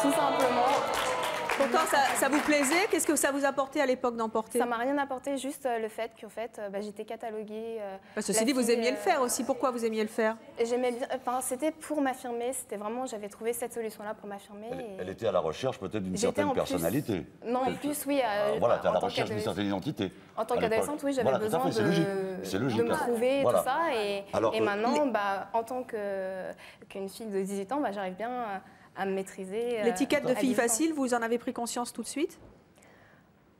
tout simplement. Pourtant, ça vous plaisait? Qu'est-ce que ça vous apportait à l'époque d'en porter? Ça m'a rien apporté, juste le fait qu'en fait, j'étais cataloguée. Ceci dit, vous aimiez le faire aussi. Pourquoi vous aimiez le faire? J'aimais bien. Enfin, c'était pour m'affirmer. C'était vraiment, j'avais trouvé cette solution-là pour m'affirmer. Elle était à la recherche peut-être d'une certaine personnalité. Non, en plus, oui. Voilà, tu es à la recherche d'une certaine identité. En tant qu'adolescente, oui, j'avais besoin de me trouver, tout ça. Et maintenant, en tant qu'une fille de 18 ans, j'arrive bien à me maîtriser. L'étiquette de fille facile, vous en avez pris conscience tout de suite?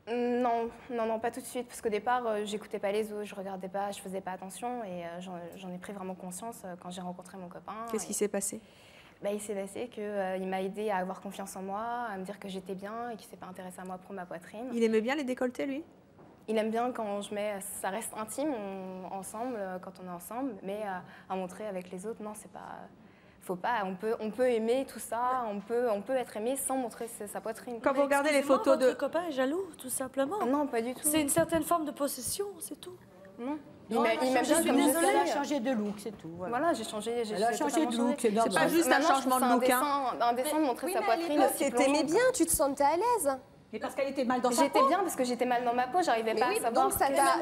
Non, pas tout de suite, parce qu'au départ, j'écoutais pas les autres, je regardais pas, je faisais pas attention, et j'en ai pris vraiment conscience quand j'ai rencontré mon copain. Qu'est-ce qui s'est passé? Il s'est passé qu'il m'a aidé à avoir confiance en moi, à me dire que j'étais bien et qu'il s'est pas intéressé à moi pour ma poitrine. Il aimait bien les décolletés, lui? Il aime bien quand je mets, ça reste intime, ensemble, quand on est ensemble, mais à montrer avec les autres, non, c'est pas... Faut pas, on peut aimer tout ça, on peut être aimé sans montrer sa poitrine. Quand vous regardez les photos de... Votre copain est jaloux, tout simplement. Non, pas du tout. C'est une certaine forme de possession, c'est tout. Non. Il m'a bien comme elle a changé de look, c'est tout. Voilà, j'ai changé. Elle a changé de look, c'est normal. C'est pas juste un changement de look. Un dessin de montrer sa poitrine. T'aimais bien, tu te sentais à l'aise. Mais parce qu'elle était mal dans sa peau. J'étais bien parce que j'étais mal dans ma peau, j'arrivais pas à savoir. Donc ça t'a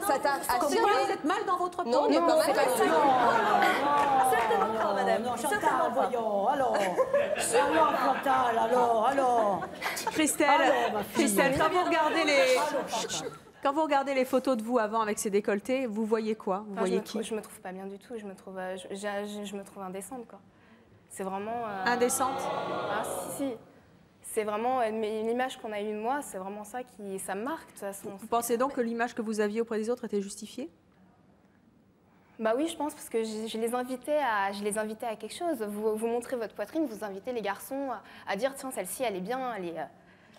affirmé. Vous êtes mal dans votre peau. Non, mais pas mal. Certainement pas, madame. Non, Chantal, voyons, alors. Chantal, alors. Christelle, quand vous regardez les photos de vous avant avec ces décolletés, vous voyez quoi? Vous voyez qui? Je me trouve pas bien du tout. Je me trouve indécente, quoi. C'est vraiment... Indécente? Ah, si. C'est vraiment l'image qu'on a eue de moi, c'est vraiment ça ça me marque de toute façon. Vous pensez donc que l'image que vous aviez auprès des autres était justifiée? Bah oui, je pense, parce que je les invitais à quelque chose. Vous montrez votre poitrine, vous invitez les garçons à dire tiens, celle-ci, elle est bien, elle est...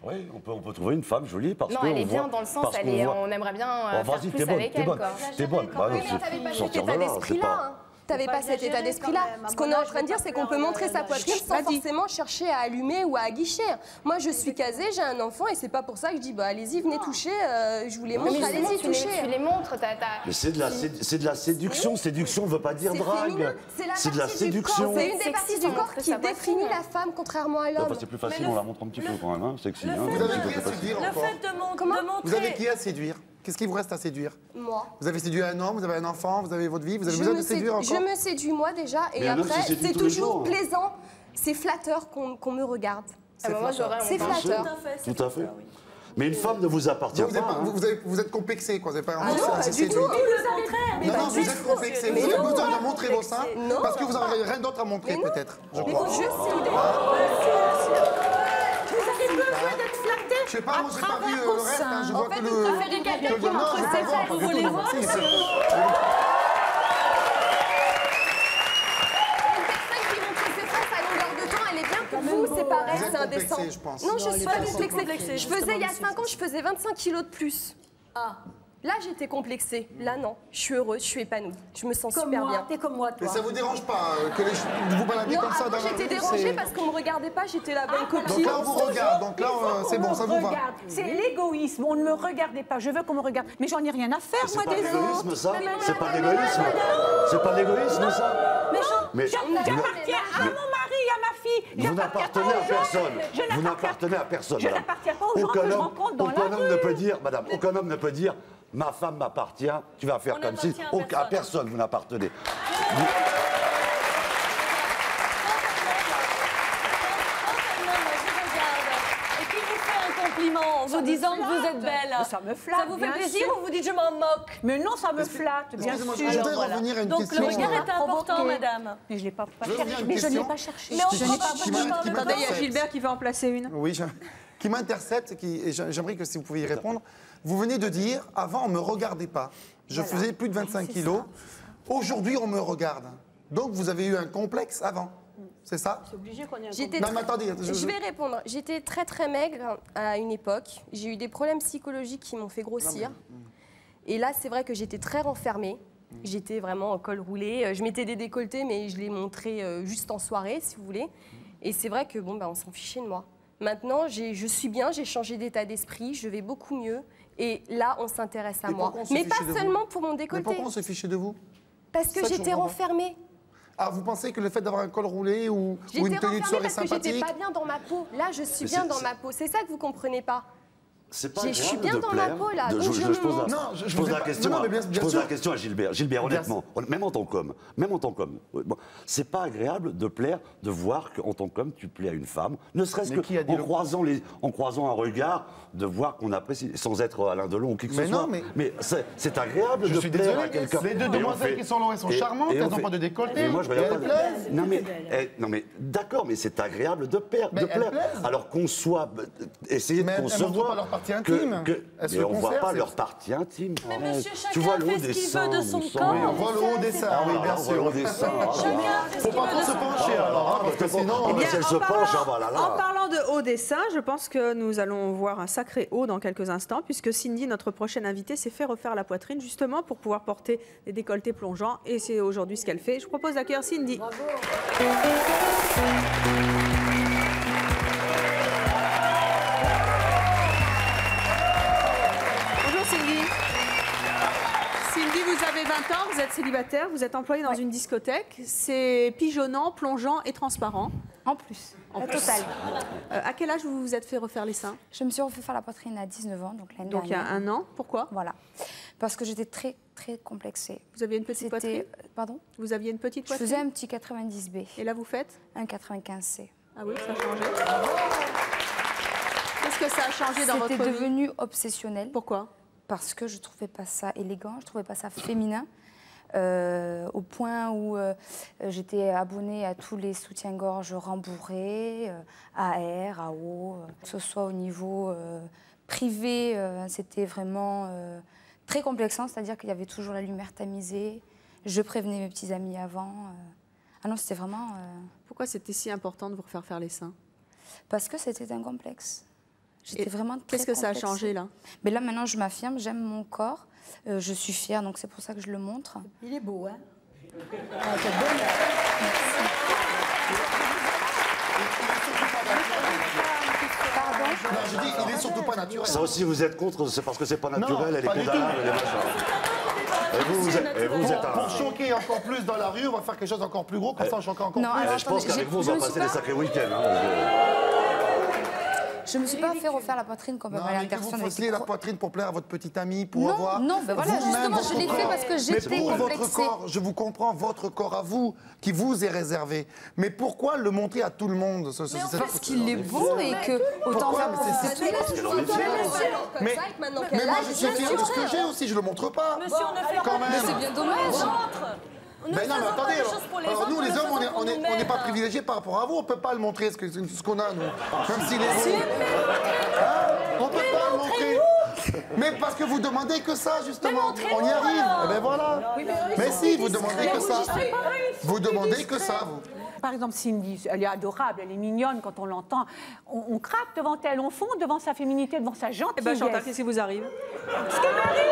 Oui, on peut trouver une femme jolie parce que... Non, elle est bien dans le sens, on aimerait bien faire plus avec elle. T'es bonne. T'avais pas dit que t'étais à l'esprit là. T'avais pas cet état d'esprit-là. Ce qu'on est en train de dire, c'est qu'on peut montrer sa poitrine sans forcément chercher à allumer ou à aguicher. Moi, je suis casée, j'ai un enfant et c'est pas pour ça que je dis bah allez-y, venez toucher. Je vous les montre, allez-y, touchez. Tu les montres. Mais c'est de la séduction. Séduction ne veut pas dire drague. C'est de la séduction. C'est une des parties du corps qui définit la femme, contrairement à l'homme. C'est plus facile, on la montre un petit peu quand même, hein, sexy. Vous avez qui à séduire encore? Comment Vous avez qui à séduire? Qu'est-ce qui vous reste à séduire? Moi. Vous avez séduit un homme, vous avez un enfant, vous avez votre vie, vous avez besoin de séduire encore? Je me séduis moi déjà, et après, c'est toujours plaisant, c'est flatteur qu'on me regarde. C'est flatteur. Tout à fait. Mais une femme ne vous appartient pas. Vous êtes complexé, quoi. Vous n'avez pas envie de séduire. Non, vous êtes complexé. Vous avez besoin de montrer vos seins parce que vous n'avez rien d'autre à montrer, peut-être. Je crois. Je sais pas, moi j'ai pas vu le reste, je vois que le... Vous préférez quelqu'un qui montre ses fesses pour vous les voir. Une personne qui montre ses fesses à longueur de temps, elle est bien pour vous, c'est pareil, c'est indécent. Non, je suis pas complexée. Je faisais, il y a 5 ans, je faisais 25 kilos de plus. Ah. Là, j'étais complexée. Là, non. Je suis heureuse, je suis épanouie. Je me sens super bien. T'es comme moi, toi. Mais ça vous dérange pas que vous baladez comme ça dans la rue? J'étais dérangée parce qu'on me regardait pas, j'étais la bonne copine. Donc là, on vous regarde. Donc là, c'est bon, ça vous va. C'est l'égoïsme. On ne me regardait pas. Je veux qu'on me regarde. Mais j'en ai rien à faire, moi, des autres. C'est pas l'égoïsme, ça? C'est pas l'égoïsme? C'est pas l'égoïsme, ça? Mais j'appartiens à mon mari, à ma fille. Vous n'appartenez à personne. Vous n'appartenez à personne, madame. Je n'appartiens pas aux gens que je rencontre dans la rue. Aucun homme ne peut dire, madame, aucun homme ne peut dire ma femme m'appartient, tu vas faire comme si. À personne, vous n'appartenez. Et puis vous fait un compliment en vous disant que vous êtes belle. Ça me flatte. Ça vous fait plaisir ou vous dites je m'en moque? Mais non, ça me flatte, bien sûr. Je voudrais revenir à une question. Donc le regard est important, madame. Mais je ne l'ai pas cherché. Mais je ne l'ai pas cherché. Mais on ne pas. Attendez, il y a Gilbert qui veut en placer une. Oui, qui m'intercepte, et j'aimerais que si vous pouviez y répondre. Vous venez de dire, avant on ne me regardait pas, je faisais plus de 25 kilos, aujourd'hui on me regarde. Donc vous avez eu un complexe avant, c'est ça? C'est obligé qu'on ait un complexe. Non, mais attendez, je vais répondre. J'étais très très maigre à une époque, j'ai eu des problèmes psychologiques qui m'ont fait grossir. Et là c'est vrai que j'étais très renfermée, j'étais vraiment en col roulé, je mettais des décolletés mais je les montrais juste en soirée si vous voulez. Et c'est vrai que bon, on s'en fichait de moi. Maintenant je suis bien, j'ai changé d'état d'esprit, je vais beaucoup mieux. Et là, on s'intéresse à moi. Mais pas seulement pour mon décolleté. Mais pourquoi on se fichait de vous? Parce que j'étais renfermée. Ah, vous pensez que le fait d'avoir un col roulé ou une tenue de soirée sympathique... J'étais renfermée parce que j'étais pas bien dans ma peau. Là, je suis bien dans ma peau. C'est ça que vous comprenez pas. Je suis bien dans ma peau, là. Donc je pose la question à Gilbert. Gilbert, honnêtement, même en tant qu'homme, c'est pas agréable de plaire, de voir qu'en tant qu'homme, tu plais à une femme, ne serait-ce qu'en croisant un regard, de voir qu'on apprécie, sans être Alain Delon ou qui que ce soit. Mais c'est agréable de plaire à quelqu'un. Les deux demoiselles qui sont là, elles sont charmantes, elles n'ont pas de décolleté. Et moi, je regarde pas. Non, mais d'accord, mais c'est agréable de plaire. Alors qu'on soit. Essayez de concevoir. Intime. Mais on ne voit pas leur partie intime. Mais monsieur, tu vois le haut des seins. de son corps. Oui, on voit le haut des seins, oui, bien sûr. Il ne faut pas trop se pencher alors, parce que sinon... Si elle se penche, voilà. En parlant de haut des seins, je pense que nous allons voir un sacré haut dans quelques instants, puisque Cindy, notre prochaine invitée, s'est fait refaire la poitrine, justement pour pouvoir porter des décolletés plongeants. Et c'est aujourd'hui ce qu'elle fait. Je vous propose d'accueillir Cindy. Bravo. Cindy, vous avez 20 ans, vous êtes célibataire, vous êtes employée dans une discothèque. C'est pigeonnant, plongeant et transparent. En plus, total. À quel âge vous vous êtes fait refaire les seins? Je me suis refait faire la poitrine à 19 ans, donc l'année dernière. Donc il y a un an, pourquoi? Voilà, parce que j'étais très, très complexée. Vous aviez une petite poitrine? Pardon? Vous aviez une petite poitrine? Je faisais un petit 90B. Et là, vous faites? Un 95C. Ah oui, ça a changé. Qu'est-ce que ça a changé dans votre vie? C'était devenu obsessionnel. Pourquoi? Parce que je ne trouvais pas ça élégant, je ne trouvais pas ça féminin, au point où j'étais abonnée à tous les soutiens-gorge rembourrés, AR, AO, que ce soit au niveau privé, c'était vraiment très complexant, c'est-à-dire qu'il y avait toujours la lumière tamisée, je prévenais mes petits amis avant. Ah non, c'était vraiment... Pourquoi c'était si important de vous refaire faire les seins? Parce que c'était un complexe. J'étais vraiment très Qu'est-ce que ça a changé là? Mais là maintenant je m'affirme, j'aime mon corps, je suis fière donc c'est pour ça que je le montre. Il est beau, hein? Non, je dis, il est surtout pas naturel. Ça aussi, vous êtes contre, c'est parce que c'est pas naturel, elle est condamnable, elle est machin. Et vous êtes un... Pour choquer encore plus dans la rue, on va faire quelque chose d'encore plus gros, comme ça on choque encore plus. Je pense qu'avec vous, on va passer des sacrés week-ends. Je ne me suis pas fait refaire la poitrine comme Valérie Anderson. Vous faisiez la poitrine pour plaire à votre petite amie, pour avoir... Non, ben voilà, justement, je l'ai fait parce que j'étais complexée. Votre corps, je vous comprends, votre corps à vous, qui vous est réservé. Mais pourquoi le montrer à tout le monde parce qu'il est beau et que... Autant faire mais moi, je suis fier de ce que j'ai aussi, je le montre pas. Monsieur, on ne fait quand même. Mais c'est bien dommage. Mais non, mais attendez, alors nous les hommes, on n'est pas privilégiés par rapport à vous, on ne peut pas le montrer ce qu'on a, nous. Même s'il est beau. On ne peut pas le montrer. Mais parce que vous demandez que ça, justement. On y arrive. Eh bien voilà. Mais si, vous demandez que ça. Vous demandez que ça, vous. Par exemple, Cindy, elle est adorable, elle est mignonne quand on l'entend. On craque devant elle, on fond devant sa féminité, devant sa gentillesse. Eh bien, Chantal, qu'est-ce qui vous arrive? Ce qui m'arrive,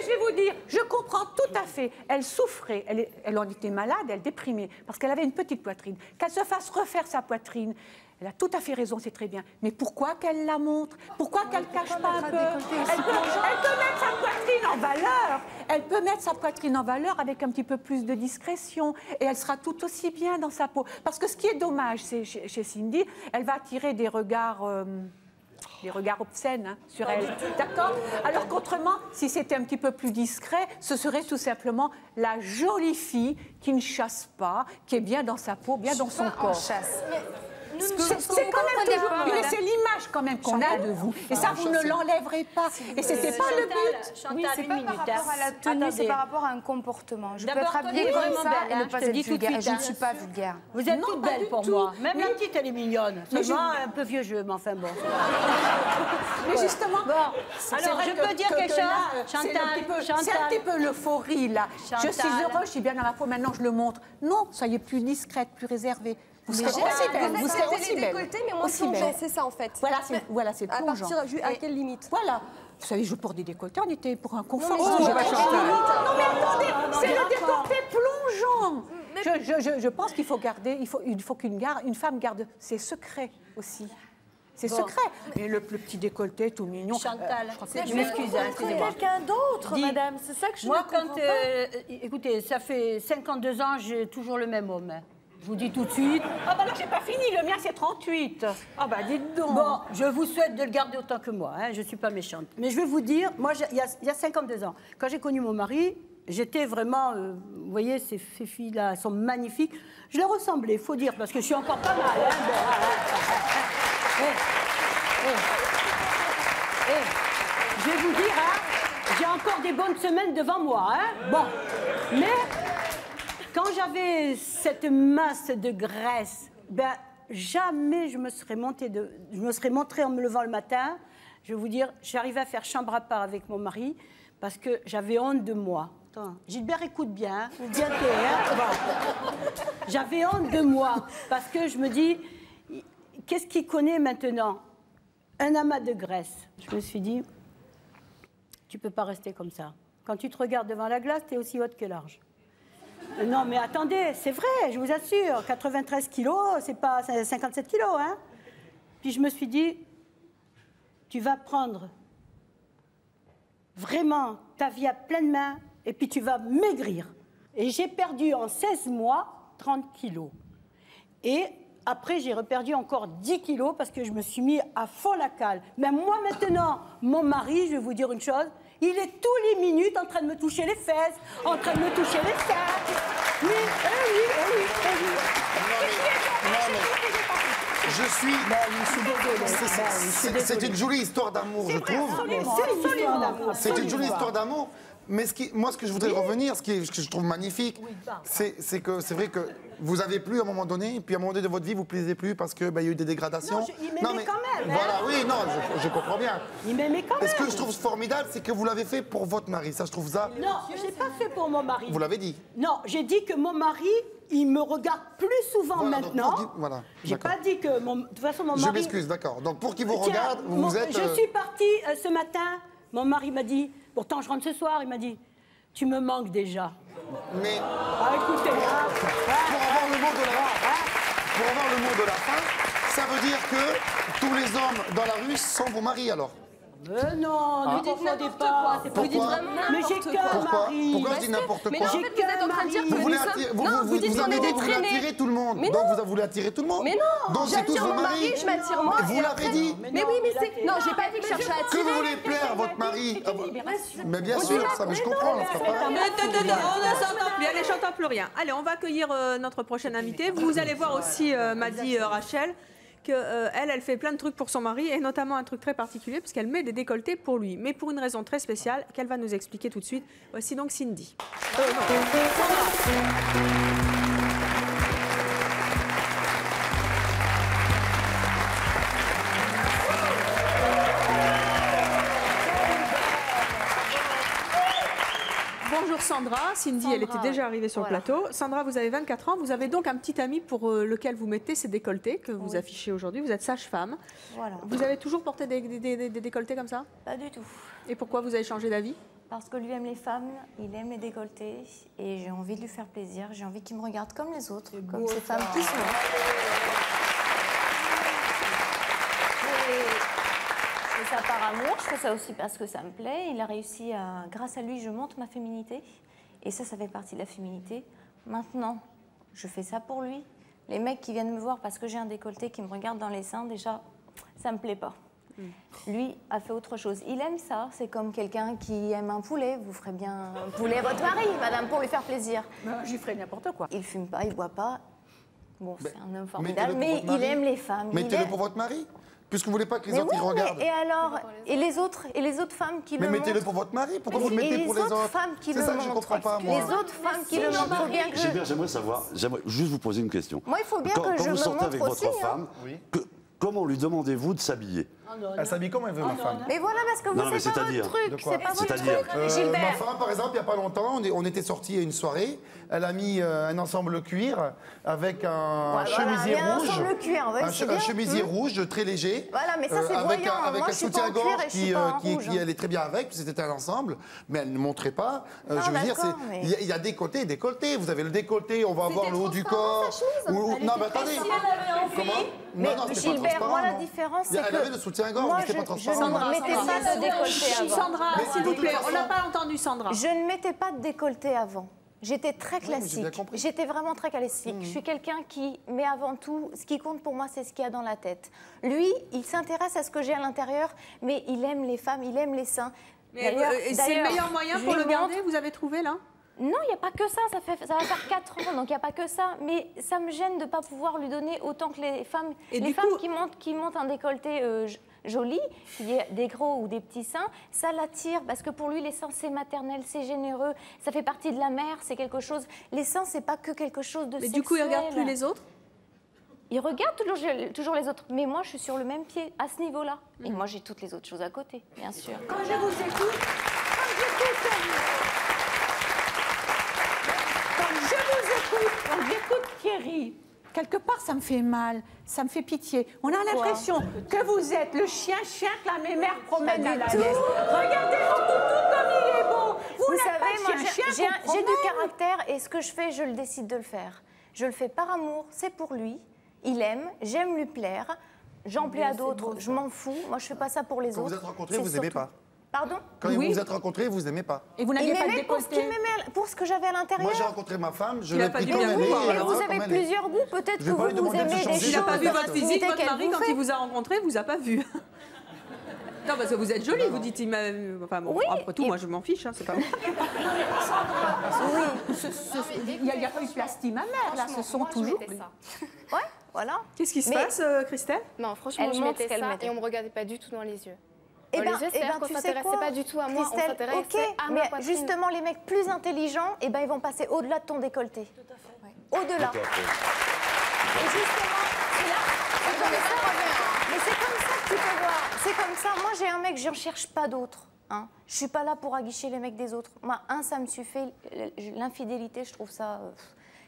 je vais vous dire, je comprends tout à fait. Elle souffrait, elle en était malade, elle déprimait, parce qu'elle avait une petite poitrine. Qu'elle se fasse refaire sa poitrine, elle a tout à fait raison, c'est très bien. Mais pourquoi qu'elle la montre? Pourquoi qu'elle ne cache pas un peu? Elle peut mettre sa poitrine en valeur. Elle peut mettre sa poitrine en valeur avec un petit peu plus de discrétion. Et elle sera tout aussi bien dans sa peau. Parce que ce qui est dommage chez Cindy, elle va attirer des regards obscènes sur elle. D'accord? Alors qu'autrement, si c'était un petit peu plus discret, ce serait tout simplement la jolie fille qui ne chasse pas, qui est bien dans sa peau, bien dans son corps. C'est quand même toujours, mais c'est l'image quand même qu'on a de vous. Et ça, vous ne l'enlèverez pas. Et c'était pas le but. Oui, c'est pas par rapport à la tenue, c'est par rapport à un comportement. Je peux être habillée comme ça et ne pas être vulgaire. Je ne suis pas vulgaire. Vous êtes toute belle pour moi. Même la petite, elle est mignonne. Seulement un peu vieux jeu, mais enfin bon. Mais justement, alors je peux dire quelque chose, Chantal. C'est un petit peu l'euphorie là. Je suis heureuse, je suis bien dans la peau. Maintenant, je le montre. Non, soyez plus discrète, plus réservée. Vous serez aussi belle. Vous serez aussi belle. Mais moins plongeant, c'est ça en fait. Voilà, c'est plongeant. À quelle limite? Voilà. Vous savez, je porte des décolletés, on était pour un confort. Non, mais attendez, c'est le décolleté plongeant. Je pense qu'il faut garder, il faut qu'une femme garde ses secrets aussi. C'est secret. Et le petit décolleté tout mignon. Chantal, je m'excuse, excusez-moi. Quelqu'un d'autre, madame, c'est ça que je ne comprends pas. Écoutez, ça fait 52 ans, j'ai toujours le même homme. Je vous dis tout de suite. Ah bah là, j'ai pas fini, le mien c'est 38. Ah bah dites donc. Bon, je vous souhaite de le garder autant que moi, hein, je ne suis pas méchante. Mais je vais vous dire, moi, il y a 52 ans, quand j'ai connu mon mari, j'étais vraiment, vous voyez, ces filles-là sont magnifiques. Je leur ressemblais, il faut dire, parce que je suis encore pas mal. Hein, je vais vous dire, hein, j'ai encore des bonnes semaines devant moi. Hein, bon, mais... Quand j'avais cette masse de graisse, ben, jamais je me serais montrée en me levant le matin. Je vais vous dire, j'arrivais à faire chambre à part avec mon mari parce que j'avais honte de moi. Attends, Gilbert, écoute bien, bien j'avais honte de moi parce que je me dis, qu'est-ce qu'il connaît maintenant? Un amas de graisse. Je me suis dit, tu ne peux pas rester comme ça. Quand tu te regardes devant la glace, tu es aussi haute que large. Non, mais attendez, c'est vrai, je vous assure, 93 kilos, c'est pas 57 kilos, hein. Puis je me suis dit, tu vas prendre vraiment ta vie à pleine main et puis tu vas maigrir. Et j'ai perdu en 16 mois 30 kilos. Et après, j'ai reperdu encore 10 kilos parce que je me suis mis à fond la cale. Mais moi, maintenant, mon mari, je vais vous dire une chose, il est tous les minutes en train de me toucher les fesses, en train de me toucher les seins. Oui. Je suis... C'est une jolie histoire d'amour, je trouve. C'est une jolie histoire d'amour. Mais moi, ce que je voudrais revenir, ce que je trouve magnifique, c'est que c'est vrai que vous avez plu à un moment donné, et puis à un moment donné de votre vie, vous ne plaisez plus parce qu'il y a eu des dégradations. Non, il m'aimait quand même. Voilà, oui, non, je comprends bien. Il m'aimait quand même. Et ce que je trouve formidable, c'est que vous l'avez fait pour votre mari. Ça, je trouve ça... Non, je n'ai pas fait pour mon mari. Vous l'avez dit. Non, j'ai dit que mon mari, il me regarde plus souvent maintenant. Voilà. J'ai pas dit que... De toute façon, mon mari... Je m'excuse, d'accord. Donc, pour qu'il vous regarde, vous êtes... Je suis partie ce matin, mon mari m'a dit... Pourtant, je rentre ce soir, il m'a dit... Tu me manques déjà. Mais écoutez, pour avoir le mot de la fin, ça veut dire que tous les hommes dans la rue sont vos maris alors? Non, ne confondez pas. Vous dites vraiment mais j'ai qu'un mari. Pourquoi je dis n'importe quoi? Mais en fait, vous êtes en train de dire que vous avez dit que vous voulez attirer tout le monde. Donc vous voulez attirer tout le monde. Mais non, donc c'est tous vos maris. Je m'attire moi. Vous l'avez dit. Mais oui, mais c'est... Non, j'ai pas dit que je cherchais à attirer. Que vous voulez plaire à votre mari. Mais bien sûr, ça, mais je comprends. On ne s'entend plus. Allez, j'entends plus rien. Allez, on va accueillir notre prochaine invitée. Vous allez voir aussi, m'a dit Rachel, qu'elle fait plein de trucs pour son mari, et notamment un truc très particulier, parce qu'elle met des décolletés pour lui, mais pour une raison très spéciale qu'elle va nous expliquer tout de suite. Voici donc Cindy. Bonjour Sandra. Cindy, elle était déjà arrivée sur le plateau. Sandra, vous avez 24 ans. Vous avez donc un petit ami pour lequel vous mettez ces décolletés que vous affichez aujourd'hui. Vous êtes sage-femme. Voilà. Vous avez toujours porté des décolletés comme ça? Pas du tout. Et pourquoi vous avez changé d'avis? Parce que lui aime les femmes, il aime les décolletés et j'ai envie de lui faire plaisir. J'ai envie qu'il me regarde comme les autres, comme ces femmes qui sont. Je fais ça par amour, je fais ça aussi parce que ça me plaît. Il a réussi à... Grâce à lui, je montre ma féminité. Et ça fait partie de la féminité. Maintenant, je fais ça pour lui. Les mecs qui viennent me voir parce que j'ai un décolleté, qui me regardent dans les seins, déjà, ça me plaît pas. Lui a fait autre chose. Il aime ça. C'est comme quelqu'un qui aime un poulet. Vous ferez bien un poulet à votre mari, madame, pour lui faire plaisir. J'y ferai n'importe quoi. Il fume pas, il boit pas. Bon, c'est un homme formidable, mais il aime les femmes. Mettez-le pour votre mari. Puisque vous ne voulez pas que les autres y regardent. Et alors, et les autres femmes qui le montrent. Mais mettez-le pour votre mari. Pourquoi vous le mettez pour les autres? C'est ça que je ne comprends pas, moi. Les autres femmes qui le montrent, bien que... J'aimerais savoir, j'aimerais juste vous poser une question. Moi, il faut bien que je me montre aussi. Quand vous sortez avec votre femme, comment lui demandez-vous de s'habiller? Elle s'habille comme elle veut, ma femme. Mais voilà, parce que vous, c'est pas votre truc. C'est pas votre truc, Gilbert. Ma femme, par exemple, il n'y a pas longtemps, on était sortis à une soirée. Elle a mis un ensemble cuir avec un chemisier rouge. Un ensemble cuir, un chemisier rouge très léger. Voilà, mais ça, c'est voyant. Avec un soutien-gorge qui allait très bien avec, puis c'était un ensemble. Mais elle ne montrait pas. Je veux dire, il y a décolleté et décolleté. Vous avez le décolleté, on va avoir le haut du corps. Non, mais attendez. Comment? Mais Gilbert, moi, la différence, c'est que... Elle avait le soutien-gorge, mais c'était pas transparent. Je ne mettais pas de décolleté avant. Sandra, s'il vous plaît, on n'a pas entendu Sandra. Je ne mettais pas de décolleté avant. J'étais très classique. J'étais vraiment très classique. Je suis quelqu'un qui, mais avant tout, ce qui compte pour moi, c'est ce qu'il y a dans la tête. Lui, il s'intéresse à ce que j'ai à l'intérieur, mais il aime les femmes, il aime les seins. C'est le meilleur moyen pour le garder, vous avez trouvé là? Non, il n'y a pas que ça. Ça va faire 4 ans, donc il n'y a pas que ça. Mais ça me gêne de ne pas pouvoir lui donner autant que les femmes. Les femmes qui montent un décolleté joli, qui est des gros ou des petits seins, ça l'attire parce que pour lui, les seins, c'est maternel, c'est généreux, ça fait partie de la mère, c'est quelque chose. Les seins, c'est pas que quelque chose de sexuel. Mais du coup, il ne regarde plus les autres? Il regarde toujours les autres. Mais moi, je suis sur le même pied, à ce niveau-là. Et moi, j'ai toutes les autres choses à côté, bien sûr. Quand je vous écoute, quand j'écoute Thierry, quelque part, ça me fait mal, ça me fait pitié. On a l'impression que vous êtes le chien que la mémère promène à la laisse. Regardez mon toutou comme il est beau. Vous savez, moi, j'ai du caractère et ce que je fais, je le décide de le faire. Je le fais par amour, c'est pour lui. Il aime, j'aime lui plaire. J'en plais à d'autres, je m'en fous. Moi, je fais pas ça pour les autres. Quand vous êtes rencontrés, vous n'aimez pas? Pardon? Quand vous vous êtes rencontrés, vous n'aimez pas? Et vous n'aviez pas de décolleté? Pour ce que j'avais à l'intérieur. Moi, j'ai rencontré ma femme, je l'ai pris comme elle est. Mais vous avez plusieurs goûts, peut-être que vous aimez des choses. Il n'a pas vu votre physique, votre mari, quand il vous a rencontré, vous a pas vu. Non, parce que vous êtes jolie, vous dites. Enfin, bon, après tout, moi, je m'en fiche, hein, c'est pas moi. Oui. Il n'y a pas eu de plastique, ma mère, là, ce sont toujours. Ouais, voilà. Qu'est-ce qui se passe, Christelle? Non, franchement, je mettais ça et on ne me regardait pas du tout dans les yeux. Les yeux, c'est-à-dire qu'on ne s'intéressait pas du tout à moi, on s'intéressait à ma poitrine. Justement, les mecs plus intelligents, ils vont passer au-delà de ton décolleté. Tout à fait. Au-delà. Et justement, c'est comme ça. Mais c'est comme ça que tu peux voir. C'est comme ça. Moi, j'ai un mec, je n'en cherche pas d'autres. Hein. Je ne suis pas là pour aguicher les mecs des autres. Moi, ça me suffit. L'infidélité, je trouve ça...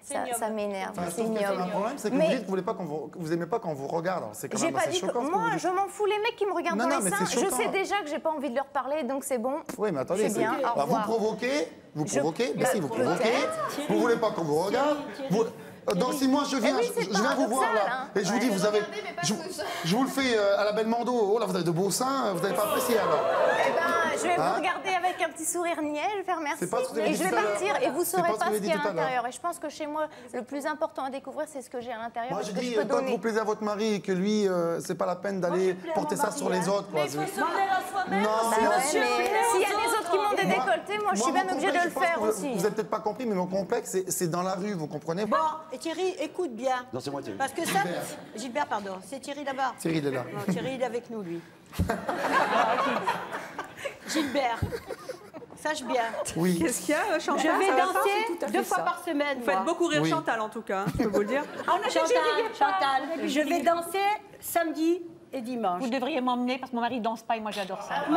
Ça m'énerve, c'est ignoble. Le problème, c'est que vous dites que vous n'aimez pas quand vous regarde. C'est quand même assez choquant. Moi, je m'en fous. Les mecs qui me regardent dans les seins, je sais déjà que j'ai pas envie de leur parler, donc c'est bon. Oui, mais attendez, vous provoquez Vous provoquez? Mais si, vous provoquez. Vous voulez pas qu'on vous regarde. Dans 6 mois, je viens vous voir là. Et je vous dis, vous avez. Je vous le fais à la belle Mando. Oh là, vous avez de beaux seins, vous n'avez pas apprécié alors. Eh ben, je vais vous regarder avec un petit sourire niais, je vais faire merci. Et je vais partir et vous ne saurez pas ce qu'il y a à l'intérieur. Et je pense que chez moi, le plus important à découvrir, c'est ce que j'ai à l'intérieur. Moi, je dis, quand vous plaisez à votre mari et que lui, c'est pas la peine d'aller porter ça sur les autres. Mais il faut se plaire à soi-même. S'il y a des autres qui m'ont des décolletés, moi, je suis bien obligée de le faire aussi. Vous n'avez peut-être pas compris, mais mon complexe, c'est dans la rue, vous comprenez? Bon, et Thierry, écoute bien. Non, c'est moi, Thierry. Parce que ça, Gilbert, pardon, c'est Thierry là-bas. Thierry, il est là. Non, Thierry, il est avec nous, lui. Gilbert, sache bien. Oui. Qu'est-ce qu'il y a, Chantal? Je vais danser 2 fois par semaine. Vous faites beaucoup rire Chantal, en tout cas, je peux vous le dire. Chantal, je vais danser samedi et dimanche. Vous devriez m'emmener parce que mon mari ne danse pas et moi j'adore ça. Attendez.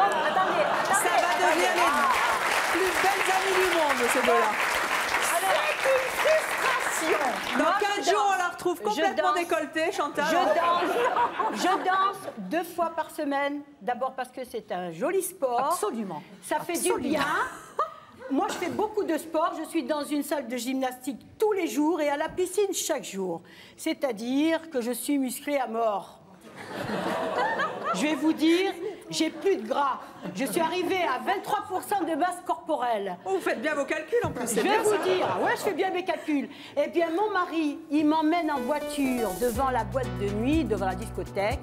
Ça va devenir les plus belles amies du monde, ces deux-là. C'est une frustration. Dans 15 jours, on la retrouve complètement décolletée, Chantal. Je danse 2 fois par semaine. D'abord parce que c'est un joli sport. Absolument. Ça fait du bien. Moi, je fais beaucoup de sport. Je suis dans une salle de gymnastique tous les jours et à la piscine chaque jour. C'est-à-dire que je suis musclée à mort. Je vais vous dire, j'ai plus de gras. Je suis arrivée à 23% de masse corporelle. Oh, vous faites bien vos calculs en plus. Je vais vous dire, ouais, je fais bien mes calculs. Eh bien, mon mari, il m'emmène en voiture devant la boîte de nuit, devant la discothèque.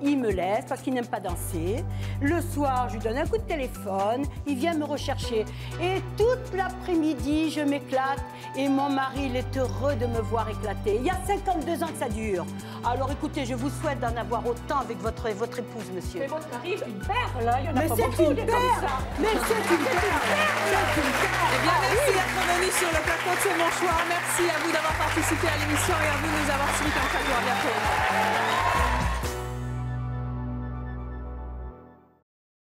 Il me laisse parce qu'il n'aime pas danser. Le soir, je lui donne un coup de téléphone. Il vient me rechercher. Et toute l'après-midi, je m'éclate. Et mon mari, il est heureux de me voir éclater. Il y a 52 ans que ça dure. Alors écoutez, je vous souhaite d'en avoir autant avec votre épouse, monsieur. Mais votre mari, c'est une perle, il y en a Mais pas c'est beaucoup, une des perle. comme ça. Mais c'est une perle. C'est une perle. Eh bien, merci d'être venu sur le plateau de C'est mon choix. Merci à vous d'avoir participé à l'émission et à vous de nous avoir suivis comme chaque jour. À bientôt.